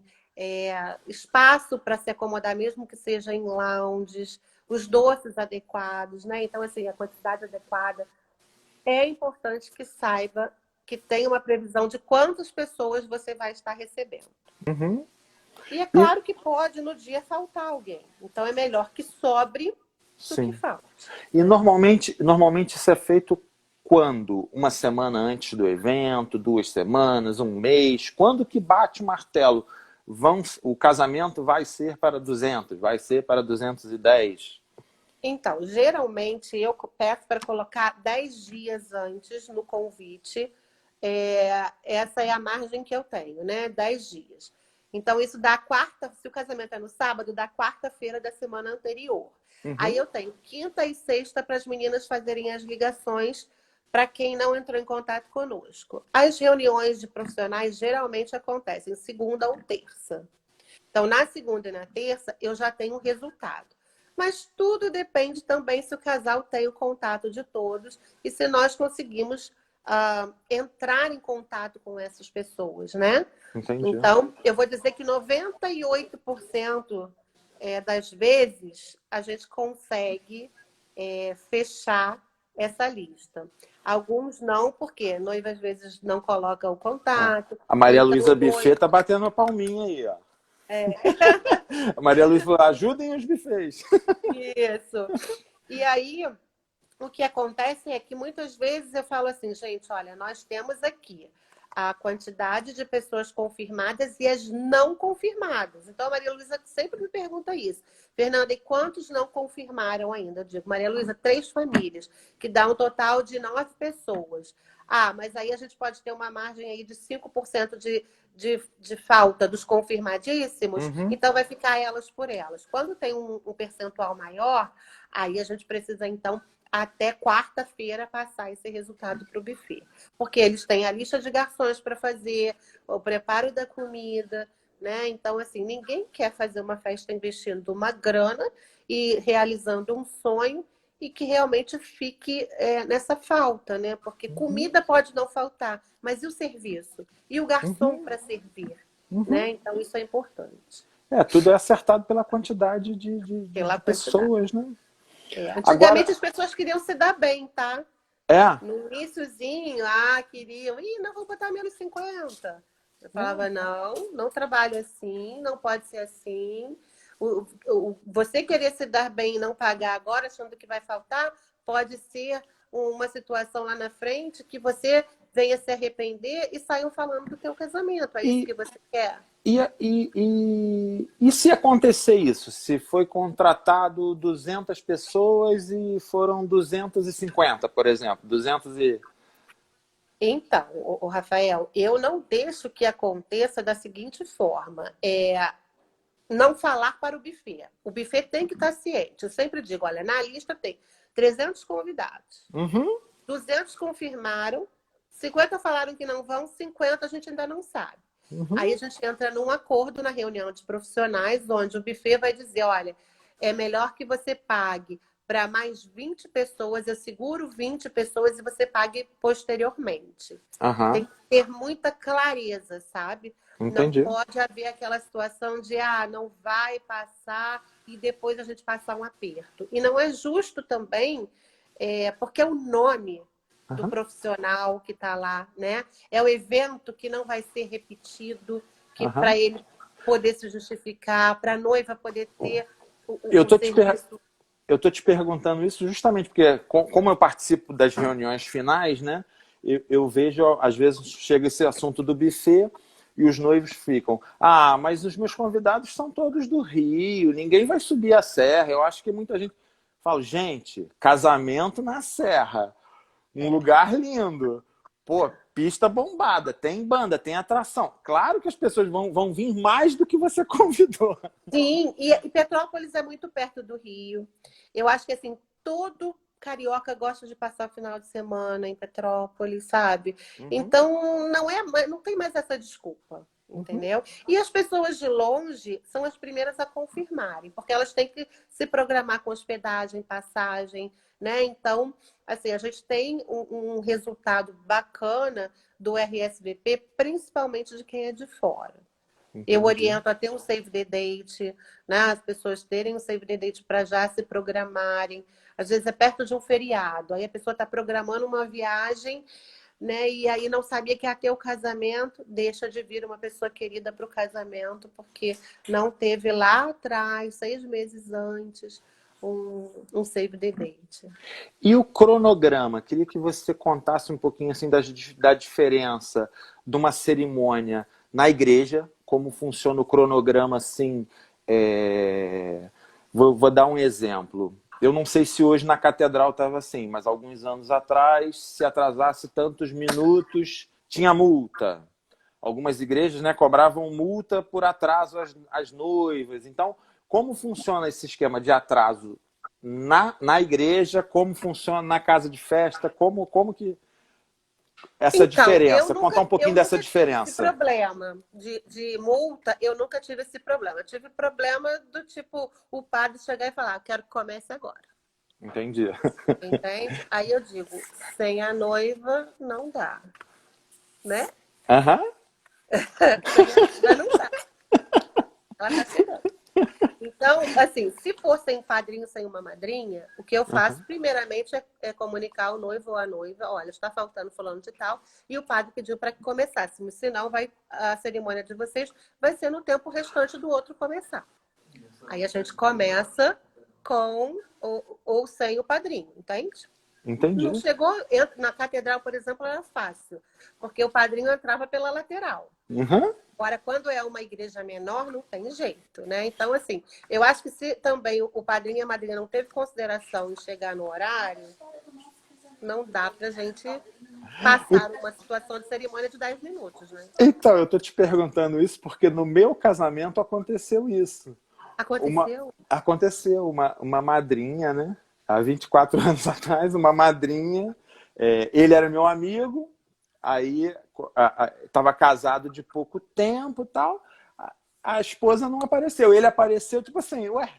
B: espaço para se acomodar, mesmo que seja em lounges, os doces adequados, né? Então, assim, a quantidade adequada. É importante que saiba que tenha uma previsão de quantas pessoas você vai estar recebendo.
A: Uhum.
B: E é
A: E,
B: claro que pode no dia faltar alguém. Então é melhor que sobre do que
A: sim.
B: falte.
A: E normalmente isso é feito quando? Uma semana antes do evento, 2 semanas, um mês? Quando que bate o martelo? O casamento vai ser para 200, vai ser para 210?
B: Então, geralmente eu peço para colocar 10 dias antes no convite. Essa é a margem que eu tenho, né? 10 dias. Então, isso dá quarta, se o casamento é no sábado, dá quarta-feira da semana anterior. Aí
A: Uhum.
B: eu tenho quinta e sexta para as meninas fazerem as ligações para quem não entrou em contato conosco. As reuniões de profissionais geralmente acontecem segunda ou terça. Então, na segunda e na terça, eu já tenho o resultado. Mas tudo depende também se o casal tem o contato de todos e se nós conseguimos entrar em contato com essas pessoas, né?
A: Entendi.
B: Então, eu vou dizer que 98% das vezes a gente consegue fechar essa lista. Alguns não, porque noiva às vezes não coloca o
A: Ó,
B: contato,
A: a
B: ou
A: Maria
B: então
A: Luísa
B: o
A: Buffet
B: noivo.
A: tá batendo a palminha aí, ó. A Maria Luísa falou, ajudem os buffets.
B: Isso. E aí, o que acontece é que muitas vezes eu falo assim, gente, olha, nós temos aqui a quantidade de pessoas confirmadas e as não confirmadas. Então, a Maria Luísa sempre me pergunta isso. Fernanda, e quantos não confirmaram ainda? Eu digo, Maria Luísa, 3 famílias, que dá um total de 9 pessoas. Ah, mas aí a gente pode ter uma margem aí de 5% de falta dos confirmadíssimos,
A: Uhum.
B: então vai ficar elas por elas. Quando tem um percentual maior, aí a gente precisa, então, até quarta-feira passar esse resultado para o buffet. Porque eles têm a lista de garçons para fazer, o preparo da comida, né? Então, assim, ninguém quer fazer uma festa investindo uma grana e realizando um sonho e que realmente fique nessa falta, né? Porque
A: Uhum.
B: comida pode não faltar, mas e o serviço? E o garçom
A: Uhum.
B: para servir,
A: Uhum.
B: né? Então, isso é importante.
A: Tudo é acertado pela quantidade de
B: Pela quantidade.
A: pessoas, né?
B: Antigamente
A: Agora,
B: as pessoas queriam se dar bem, tá?
A: é,
B: No iníciozinho, queriam, não vou botar menos 50. Eu falava, não, não trabalho assim, não pode ser assim. Você querer se dar bem e não pagar agora, achando que vai faltar, pode ser uma situação lá na frente que você venha se arrepender e saiam falando do teu casamento. É isso
A: e,
B: que você quer?
A: e se acontecer isso? Se foi contratado 200 pessoas e foram 250, por exemplo, 200 e...
B: Então, o Rafael, eu não deixo que aconteça da seguinte forma: não falar para o buffet. O buffet tem que estar ciente. Eu sempre digo, olha, na lista tem 300 convidados,
A: Uhum.
B: 200 confirmaram, 50 falaram que não vão, 50 a gente ainda não sabe. Aí a
A: Uhum.
B: gente entra num acordo na reunião de profissionais, onde o buffet vai dizer, olha, é melhor que você pague para mais 20 pessoas, eu seguro 20 pessoas e você pague posteriormente. Tem
A: Aham.
B: que ter muita clareza, sabe? Não
A: Entendi.
B: pode haver aquela situação de, não vai passar e depois a gente passar um aperto. E não é justo também, porque é o nome do
A: Aham.
B: profissional que está lá, né? É o evento que não vai ser repetido, que
A: Aham.
B: para ele poder se justificar, para a noiva poder ter
A: Eu
B: o
A: tô te per...
B: serviço.
A: eu tô te perguntando isso justamente porque, como eu participo das reuniões finais, né? Eu vejo, às vezes, chega esse assunto do buffet e os noivos ficam, mas os meus convidados são todos do Rio, ninguém vai subir a serra. Eu acho que muita gente Falo, gente, casamento na Serra, um lugar lindo. Pô, pista bombada, tem banda, tem atração. Claro que as pessoas vão vir mais do que você convidou.
B: Sim, e Petrópolis é muito perto do Rio. Eu acho que assim, todo carioca gosta de passar o final de semana em Petrópolis, sabe?
A: Uhum,
B: Então não tem mais essa desculpa,
A: uhum.
B: entendeu? E as pessoas de longe são as primeiras a confirmarem, porque elas têm que se programar com hospedagem, passagem, né? Então, assim, a gente tem um resultado bacana do RSVP, principalmente de quem é de fora. Eu
A: Entendi.
B: oriento a ter um save the date, né? As pessoas terem um save the date para já se programarem. Às vezes é perto de um feriado, aí a pessoa está programando uma viagem, né? E aí não sabia que ia ter o casamento, deixa de vir uma pessoa querida para o casamento, porque não teve lá atrás, 6 meses antes, um save the date.
A: E o cronograma? Queria que você contasse um pouquinho assim da diferença de uma cerimônia na igreja, como funciona o cronograma assim. Vou dar um exemplo. Eu não sei se hoje na catedral estava assim, mas alguns anos atrás, se atrasasse tantos minutos, tinha multa. Algumas igrejas, né, cobravam multa por atraso às noivas. Então, como funciona esse esquema de atraso na igreja? Como funciona na casa de festa? Como que essa
B: Então,
A: diferença? Contar um
B: eu
A: pouquinho dessa
B: nunca tive esse
A: diferença.
B: problema de multa, eu nunca tive esse problema. Eu tive problema do tipo, o padre chegar e falar, quero que comece agora.
A: Entendi.
B: Entende? Aí eu digo, sem a noiva não dá, né?
A: Aham.
B: Sem a noiva não dá. Ela tá chegando. Então, assim, se for sem padrinho, sem uma madrinha, o que eu faço,
A: Aham.
B: primeiramente, é comunicar ao noivo ou à noiva, olha, está faltando fulano de tal, e o padre pediu para que começássemos, senão a cerimônia de vocês vai ser no tempo restante do outro começar. Aí a gente começa com ou sem o padrinho, entende? Não
A: Entendi.
B: chegou, na catedral, por exemplo, era fácil, porque o padrinho entrava pela lateral.
A: Aham.
B: Agora, quando é uma igreja menor, não tem jeito, né? Então, assim, eu acho que se também o padrinho e a madrinha não teve consideração em chegar no horário, não dá pra gente passar uma situação de cerimônia de 10 minutos, né?
A: Então, eu tô te perguntando isso porque no meu casamento aconteceu isso. Uma,
B: Aconteceu?
A: aconteceu uma madrinha, né? Há 24 anos atrás, uma madrinha. Ele era meu amigo, aí estava casado de pouco tempo e tal. A esposa não apareceu. Ele apareceu, tipo assim, ué,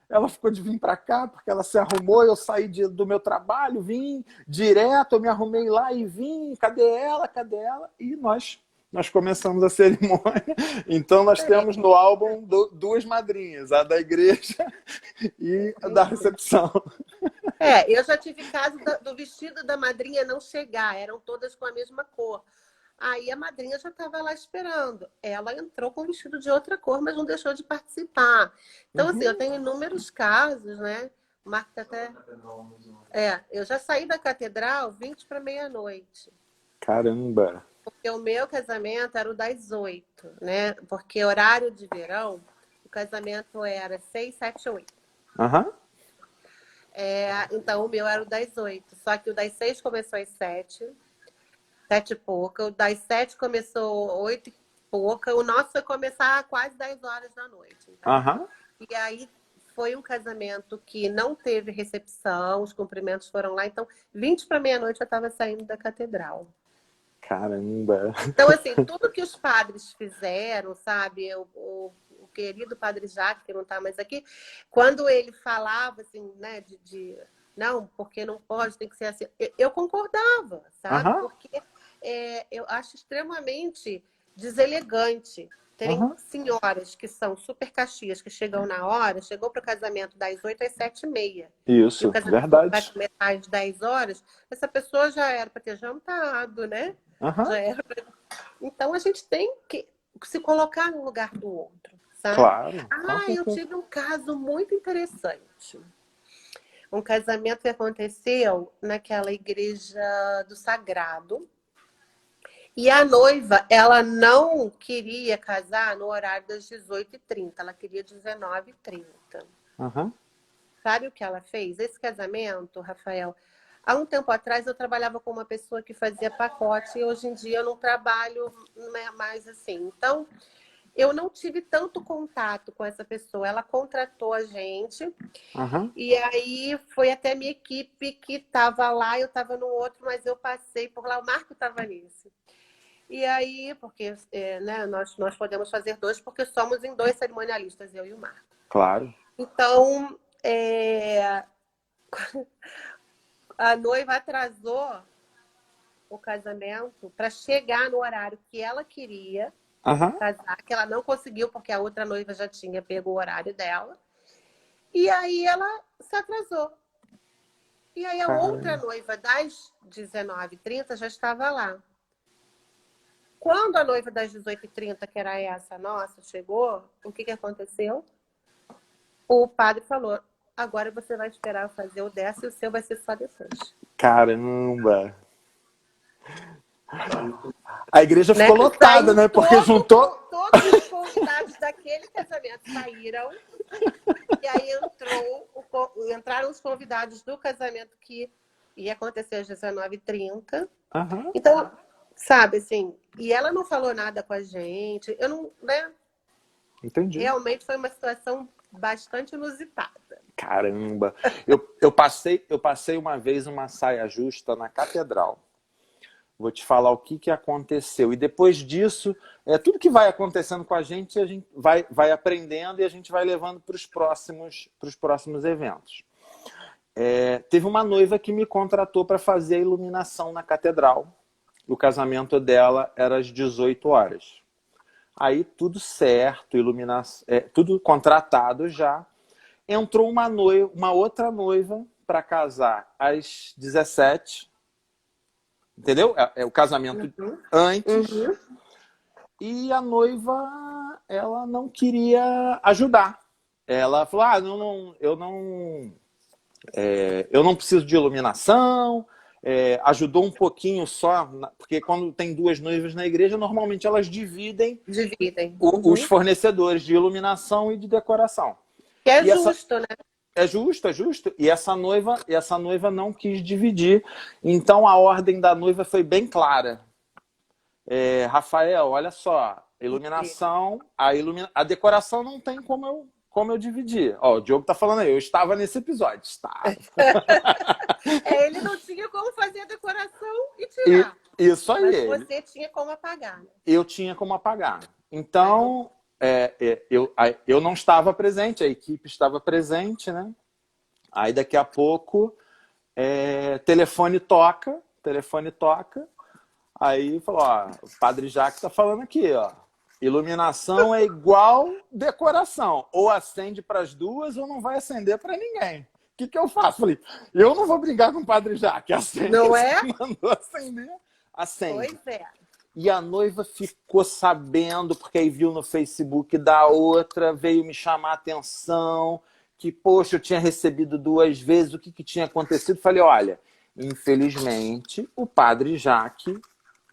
A: ela ficou de vir para cá porque ela se arrumou, eu saí do meu trabalho, vim direto, eu me arrumei lá e vim, cadê ela, cadê ela? E nós começamos a cerimônia. Então nós temos no álbum duas madrinhas, a da igreja e a da recepção.
B: Eu já tive caso do vestido da madrinha não chegar, eram todas com a mesma cor. Aí a madrinha já estava lá esperando. Ela entrou com o vestido de outra cor, mas não deixou de participar. Então, assim, eu
A: Uhum.
B: tenho inúmeros casos, né? O Marco tá até. Eu já saí da catedral 20 para meia-noite.
A: Caramba.
B: Porque o meu casamento era o das 8, né? Porque horário de verão, o casamento era 6, 7, 8.
A: Aham.
B: Então o meu era o das 8. Só que o das 6 começou às 7, 7 e pouca. O das 7 começou 8 e pouca. O nosso foi começar quase 10 horas da noite, entende?
A: Aham.
B: E aí foi um casamento que não teve recepção, os cumprimentos foram lá. Então, 20 para meia-noite eu estava saindo da catedral.
A: Caramba.
B: Então, assim, tudo que os padres fizeram, sabe? O querido padre Jacques, que não está mais aqui, quando ele falava, assim, né, não, porque não pode, tem que ser assim, eu concordava, sabe?
A: Aham.
B: Porque eu acho extremamente deselegante terem
A: Aham.
B: senhoras que são super caxias, que chegam na hora, chegou para o casamento das 8 às 7h30. E o
A: Isso,
B: casamento vai
A: verdade.
B: começar às 10 horas, essa pessoa já era para ter jantado, né?
A: Aham.
B: Já era. Então a gente tem que se colocar no lugar do outro, sabe?
A: Claro, com
B: Eu
A: certeza.
B: tive um caso muito interessante. Um casamento que aconteceu naquela igreja do Sagrado. E a noiva, ela não queria casar no horário das 18h30, ela queria 19h30.
A: Aham.
B: sabe o que ela fez? Esse casamento, Rafael, há um tempo atrás eu trabalhava com uma pessoa que fazia pacote e hoje em dia eu não trabalho mais assim. Então, eu não tive tanto contato com essa pessoa. Ela contratou a gente
A: Aham.
B: e aí foi até minha equipe que estava lá, eu estava no outro, mas eu passei por lá, o Marco estava nisso. E aí, porque né, nós podemos fazer dois, porque somos em dois cerimonialistas, eu e o Marco.
A: Claro.
B: Então, a noiva atrasou o casamento para chegar no horário que ela queria
A: Aham.
B: casar, que ela não conseguiu, porque a outra noiva já tinha pego o horário dela. E aí ela se atrasou. E aí a outra
A: Caramba.
B: noiva das 19h30 já estava lá. Quando a noiva das 18h30, que era essa nossa, chegou, o que aconteceu? O padre falou, agora você vai esperar eu fazer o dessa e o seu vai ser só depois.
A: Caramba. A igreja
B: Né?
A: ficou lotada, né? Porque juntou.
B: Todos os convidados daquele casamento saíram. E aí entraram os convidados do casamento que ia acontecer às 19h30.
A: Aham.
B: Então, sabe, assim, e ela não falou nada com a gente. Eu não, né?
A: Entendi.
B: Realmente foi uma situação bastante inusitada.
A: Caramba. Eu passei uma vez uma saia justa na catedral. Vou te falar o que aconteceu. E depois disso, tudo que vai acontecendo com a gente vai aprendendo e a gente vai levando para os próximos eventos. Teve uma noiva que me contratou para fazer a iluminação na catedral. O casamento dela era às 18 horas. Aí tudo certo, iluminação, tudo contratado já. Entrou uma outra noiva para casar às 17. Entendeu? O casamento antes.
B: Uhum.
A: E a noiva, ela não queria ajudar. Ela falou, eu não preciso de iluminação. Ajudou um pouquinho só, porque quando tem duas noivas na igreja, normalmente elas dividem os fornecedores de iluminação e de decoração.
B: Que é justo, né?
A: É justo, é justo. E essa noiva não quis dividir. Então a ordem da noiva foi bem clara. Rafael, olha só, iluminação, a decoração não tem como eu dividir. Ó, o Diogo tá falando aí, eu estava nesse episódio. Estava.
B: Ele não tinha como fazer a decoração e tirar.
A: Isso aí.
B: Mas você tinha como apagar. Né?
A: Eu tinha como apagar. Então, eu não estava presente, a equipe estava presente, né? Aí daqui a pouco, telefone toca, aí falou, ó, o Padre Jacques tá falando aqui, ó, iluminação é igual decoração, ou acende para as duas ou não vai acender para ninguém. O que eu faço? Falei, eu não vou brigar com o Padre Jacques, acende.
B: Não é?
A: Mandou acender, acende.
B: Pois é.
A: E a noiva ficou sabendo, porque aí viu no Facebook da outra, veio me chamar a atenção, que, poxa, eu tinha recebido 2 vezes, o que tinha acontecido? Falei, olha, infelizmente, o Padre Jacques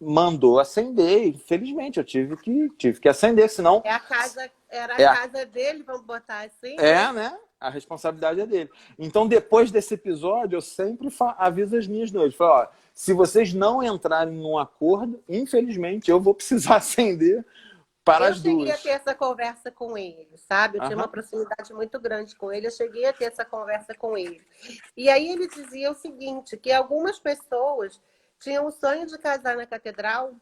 A: mandou acender, infelizmente, eu tive que acender, senão...
B: Era a casa dele, vamos botar assim?
A: Né? A responsabilidade é dele. Então, depois desse episódio, eu sempre aviso as minhas noivas. Falo, ó, se vocês não entrarem num acordo, infelizmente, eu vou precisar acender para as duas.
B: Eu cheguei a ter essa conversa com ele, sabe? Eu tinha uma proximidade muito grande com ele, eu cheguei a ter essa conversa com ele. E aí ele dizia o seguinte, que algumas pessoas tinham o sonho de casar na catedral,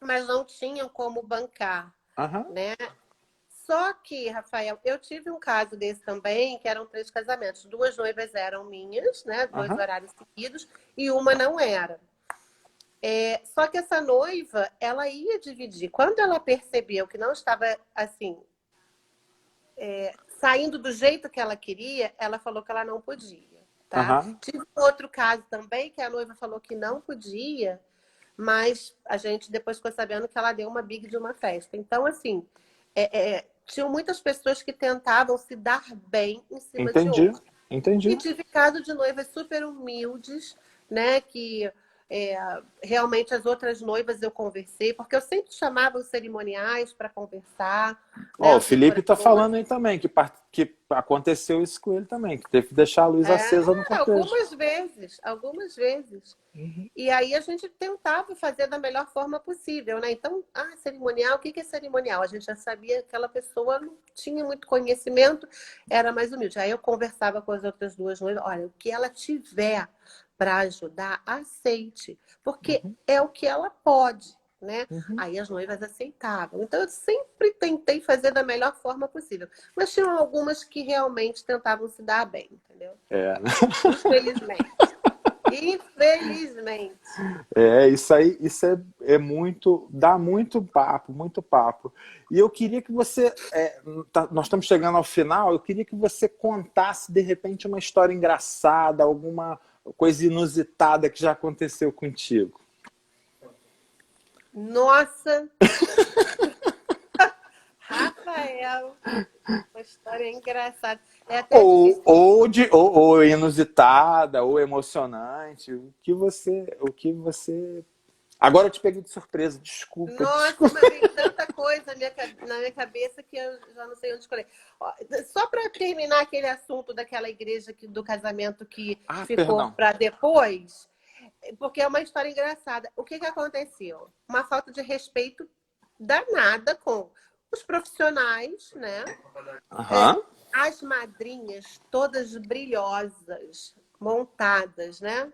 B: mas não tinham como bancar, né? Só que, Rafael, eu tive um caso desse também, que eram 3 casamentos. 2 noivas eram minhas, né? 2 horários seguidos, e uma não era. Só que essa noiva, ela ia dividir. Quando ela percebeu que não estava, assim, saindo do jeito que ela queria, ela falou que ela não podia, tá? Tive outro caso também, que a noiva falou que não podia, mas a gente depois ficou sabendo que ela deu uma big de uma festa. Então, assim... tinham muitas pessoas que tentavam se dar bem em cima de outras.
A: Entendi.
B: E tive caso de noivas super humildes, né? Que Realmente as outras noivas eu conversei, porque eu sempre chamava os cerimoniais para conversar, né,
A: Ó, o
B: os
A: Felipe tá
B: decoradores.
A: falando aí também que aconteceu isso com ele também, que teve que deixar a luz acesa no cortejo.
B: Algumas vezes, algumas vezes. E aí a gente tentava fazer da melhor forma possível, né? Então, cerimonial, o que que é cerimonial? A gente já sabia que aquela pessoa não tinha muito conhecimento, era mais humilde. Aí eu conversava com as outras duas noivas, olha, o que ela tiver para ajudar, aceite, porque é o que ela pode, né? Aí as noivas aceitavam. Então eu sempre tentei fazer da melhor forma possível. Mas tinham algumas que realmente tentavam se dar bem, entendeu?
A: É, né?
B: Infelizmente. Infelizmente.
A: Isso aí, é muito, dá muito papo, muito papo. E eu queria que você, nós estamos chegando ao final, eu queria que você contasse de repente uma história engraçada, alguma coisa inusitada que já aconteceu contigo.
B: Nossa, Rafael, uma história engraçada. É até difícil.
A: Ou inusitada, ou emocionante, o que você. Agora eu te peguei de surpresa, desculpa,
B: Nossa,
A: desculpa.
B: mas veio tanta coisa na minha cabeça que eu já não sei onde escolher. Ó, só para terminar aquele assunto daquela igreja do casamento que
A: Ah,
B: ficou
A: perdão.
B: para depois, porque é uma história engraçada. O que que aconteceu? Uma falta de respeito danada com os profissionais, né?
A: Aham.
B: As madrinhas todas brilhosas, montadas, né?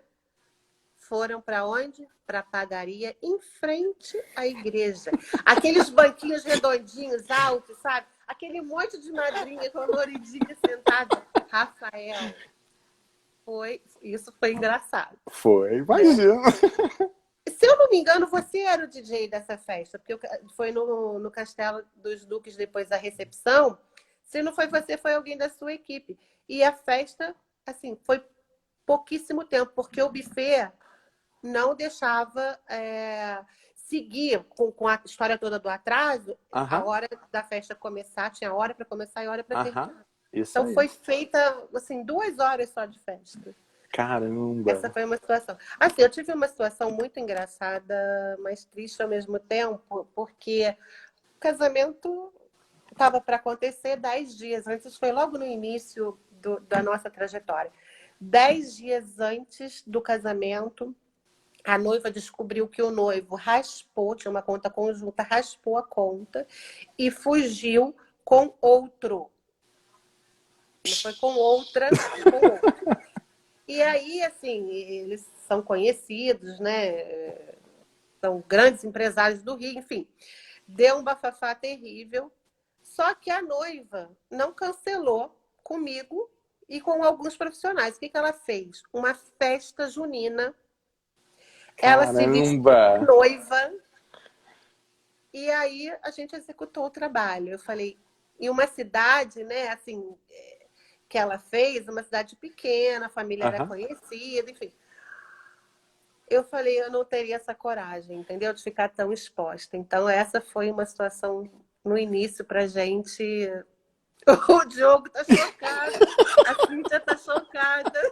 B: Foram para onde? Para a padaria em frente à igreja. Aqueles banquinhos redondinhos, altos, sabe? Aquele monte de madrinha coloridinha sentada. Rafael, isso foi engraçado,
A: Foi,
B: né?
A: imagina.
B: Se eu não me engano, você era o DJ dessa festa, porque foi no Castelo dos Duques depois da recepção. Se não foi você, foi alguém da sua equipe. E a festa, assim, foi pouquíssimo tempo, porque o buffet não deixava seguir com a história toda do atraso, a
A: Aham,
B: hora da festa começar, tinha hora para começar e hora para
A: aham.
B: terminar.
A: Isso
B: Então
A: aí.
B: foi feita assim 2 horas só de festa. Essa
A: Caramba.
B: foi uma situação. Assim, eu tive uma situação muito engraçada, mas triste ao mesmo tempo, porque o casamento estava para acontecer 10 dias antes, foi logo no início da nossa trajetória. 10 dias antes do casamento, a noiva descobriu que o noivo raspou, tinha uma conta conjunta, raspou a conta e fugiu com outro. Não foi com outra, com outro. E aí, assim, eles são conhecidos, né? São grandes empresários do Rio, enfim. Deu um bafafá terrível. Só que a noiva não cancelou comigo e com alguns profissionais. O que que ela fez? Uma festa junina. Ela se vestiu de
A: Caramba.
B: noiva e aí a gente executou o trabalho. Eu falei, em uma cidade, né, assim, que ela fez, uma cidade pequena, a família era
A: Aham.
B: conhecida, enfim. Eu falei, eu não teria essa coragem, entendeu? De ficar tão exposta. Então, essa foi uma situação no início pra gente. O Diogo tá chocado, a Cíntia tá chocada.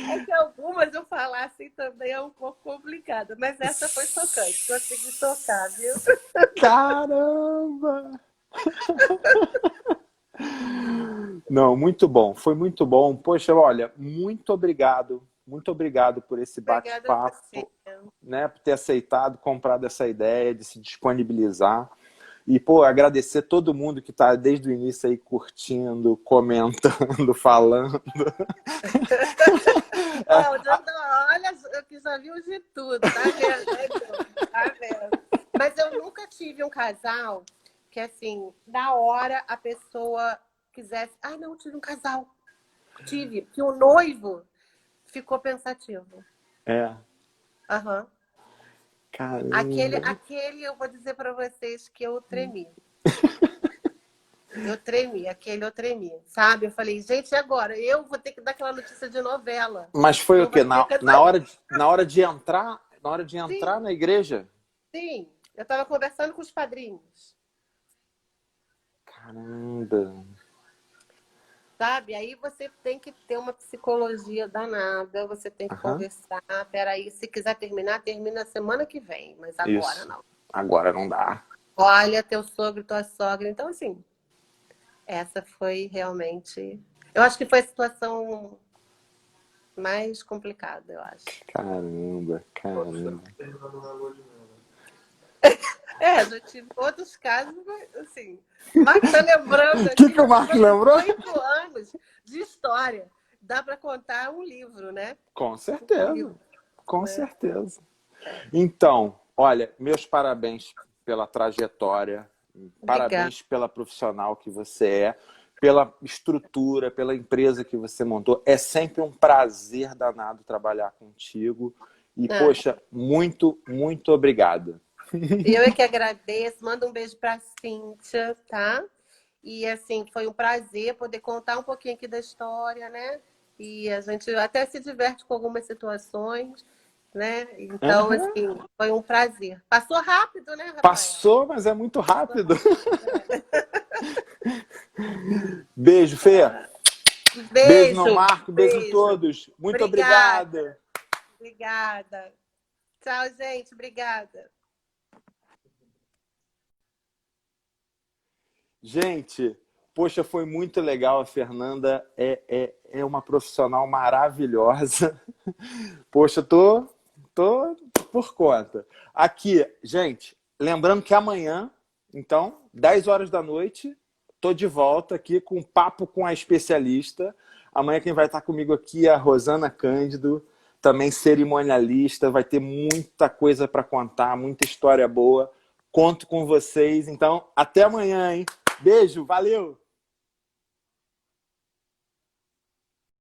B: É que algumas eu falar assim também é um pouco complicado, mas essa foi chocante. Consegui tocar, viu?
A: Caramba. Não, muito bom, foi muito bom. Poxa, olha, muito obrigado por esse
B: Obrigada a você.
A: bate-papo, né, por ter aceitado, comprado essa ideia de se disponibilizar. E, pô, agradecer todo mundo que está desde o início aí curtindo, comentando, falando.
B: Olha, eu que já viu de tudo, tá vendo? Tá vendo? Mas eu nunca tive um casal que, assim, na hora a pessoa quisesse. Ah, não, tive um casal. Tive. Que o noivo ficou pensativo.
A: É,
B: Aham. Aquele,
A: caramba.
B: aquele, eu vou dizer para vocês que eu tremi. Eu tremi, aquele eu tremi, sabe? Eu falei, gente, e agora? Eu vou ter que dar aquela notícia de novela.
A: Mas foi o
B: Não
A: quê?
B: vai ter casamento.
A: Na hora de entrar
B: Sim,
A: na igreja?
B: sim. Eu estava conversando com os padrinhos.
A: Caramba.
B: sabe? Aí você tem que ter uma psicologia danada, você tem que
A: Aham.
B: conversar. Peraí, se quiser terminar, termina semana que vem, mas agora
A: Isso.
B: não.
A: Agora não dá.
B: Olha, teu sogro, tua sogra. Então, assim, essa foi realmente. Eu acho que foi a situação mais complicada, eu acho.
A: Caramba, caramba.
B: Já tive outros casos, mas, assim. O Marco tá lembrando
A: O
B: aqui,
A: que o
B: já
A: Marco
B: foram
A: lembrou?
B: 18 anos de história. Dá para contar um livro, né?
A: Com
B: Um
A: certeza,
B: livro,
A: com
B: né?
A: certeza. Então, olha, meus parabéns pela trajetória,
B: Obrigada.
A: parabéns pela profissional que você é, pela estrutura, pela empresa que você montou. É sempre um prazer danado trabalhar contigo. E,
B: Ah,
A: poxa, muito, muito obrigado.
B: eu é que agradeço. Manda um beijo para Cíntia, tá? E assim, foi um prazer poder contar um pouquinho aqui da história, né? E a gente até se diverte com algumas situações, né? Então,
A: Uhum.
B: assim, foi um prazer. Passou rápido, né, Rafael?
A: Passou, mas é muito
B: Passou
A: rápido.
B: rápido.
A: Beijo, Fê. Beijo no
B: Beijo,
A: Marco, beijo em
B: beijo.
A: todos. Muito
B: Obrigada,
A: obrigado.
B: obrigada. Tchau, gente. Obrigada.
A: Gente, poxa, foi muito legal. A Fernanda é uma profissional maravilhosa. Poxa, tô por conta. Aqui, gente, lembrando que amanhã, então, 10 horas da noite, tô de volta aqui com um papo com a especialista. Amanhã quem vai estar comigo aqui é a Rosana Cândido, também cerimonialista. Vai ter muita coisa para contar, muita história boa. Conto com vocês. Então, até amanhã, hein? Beijo, valeu!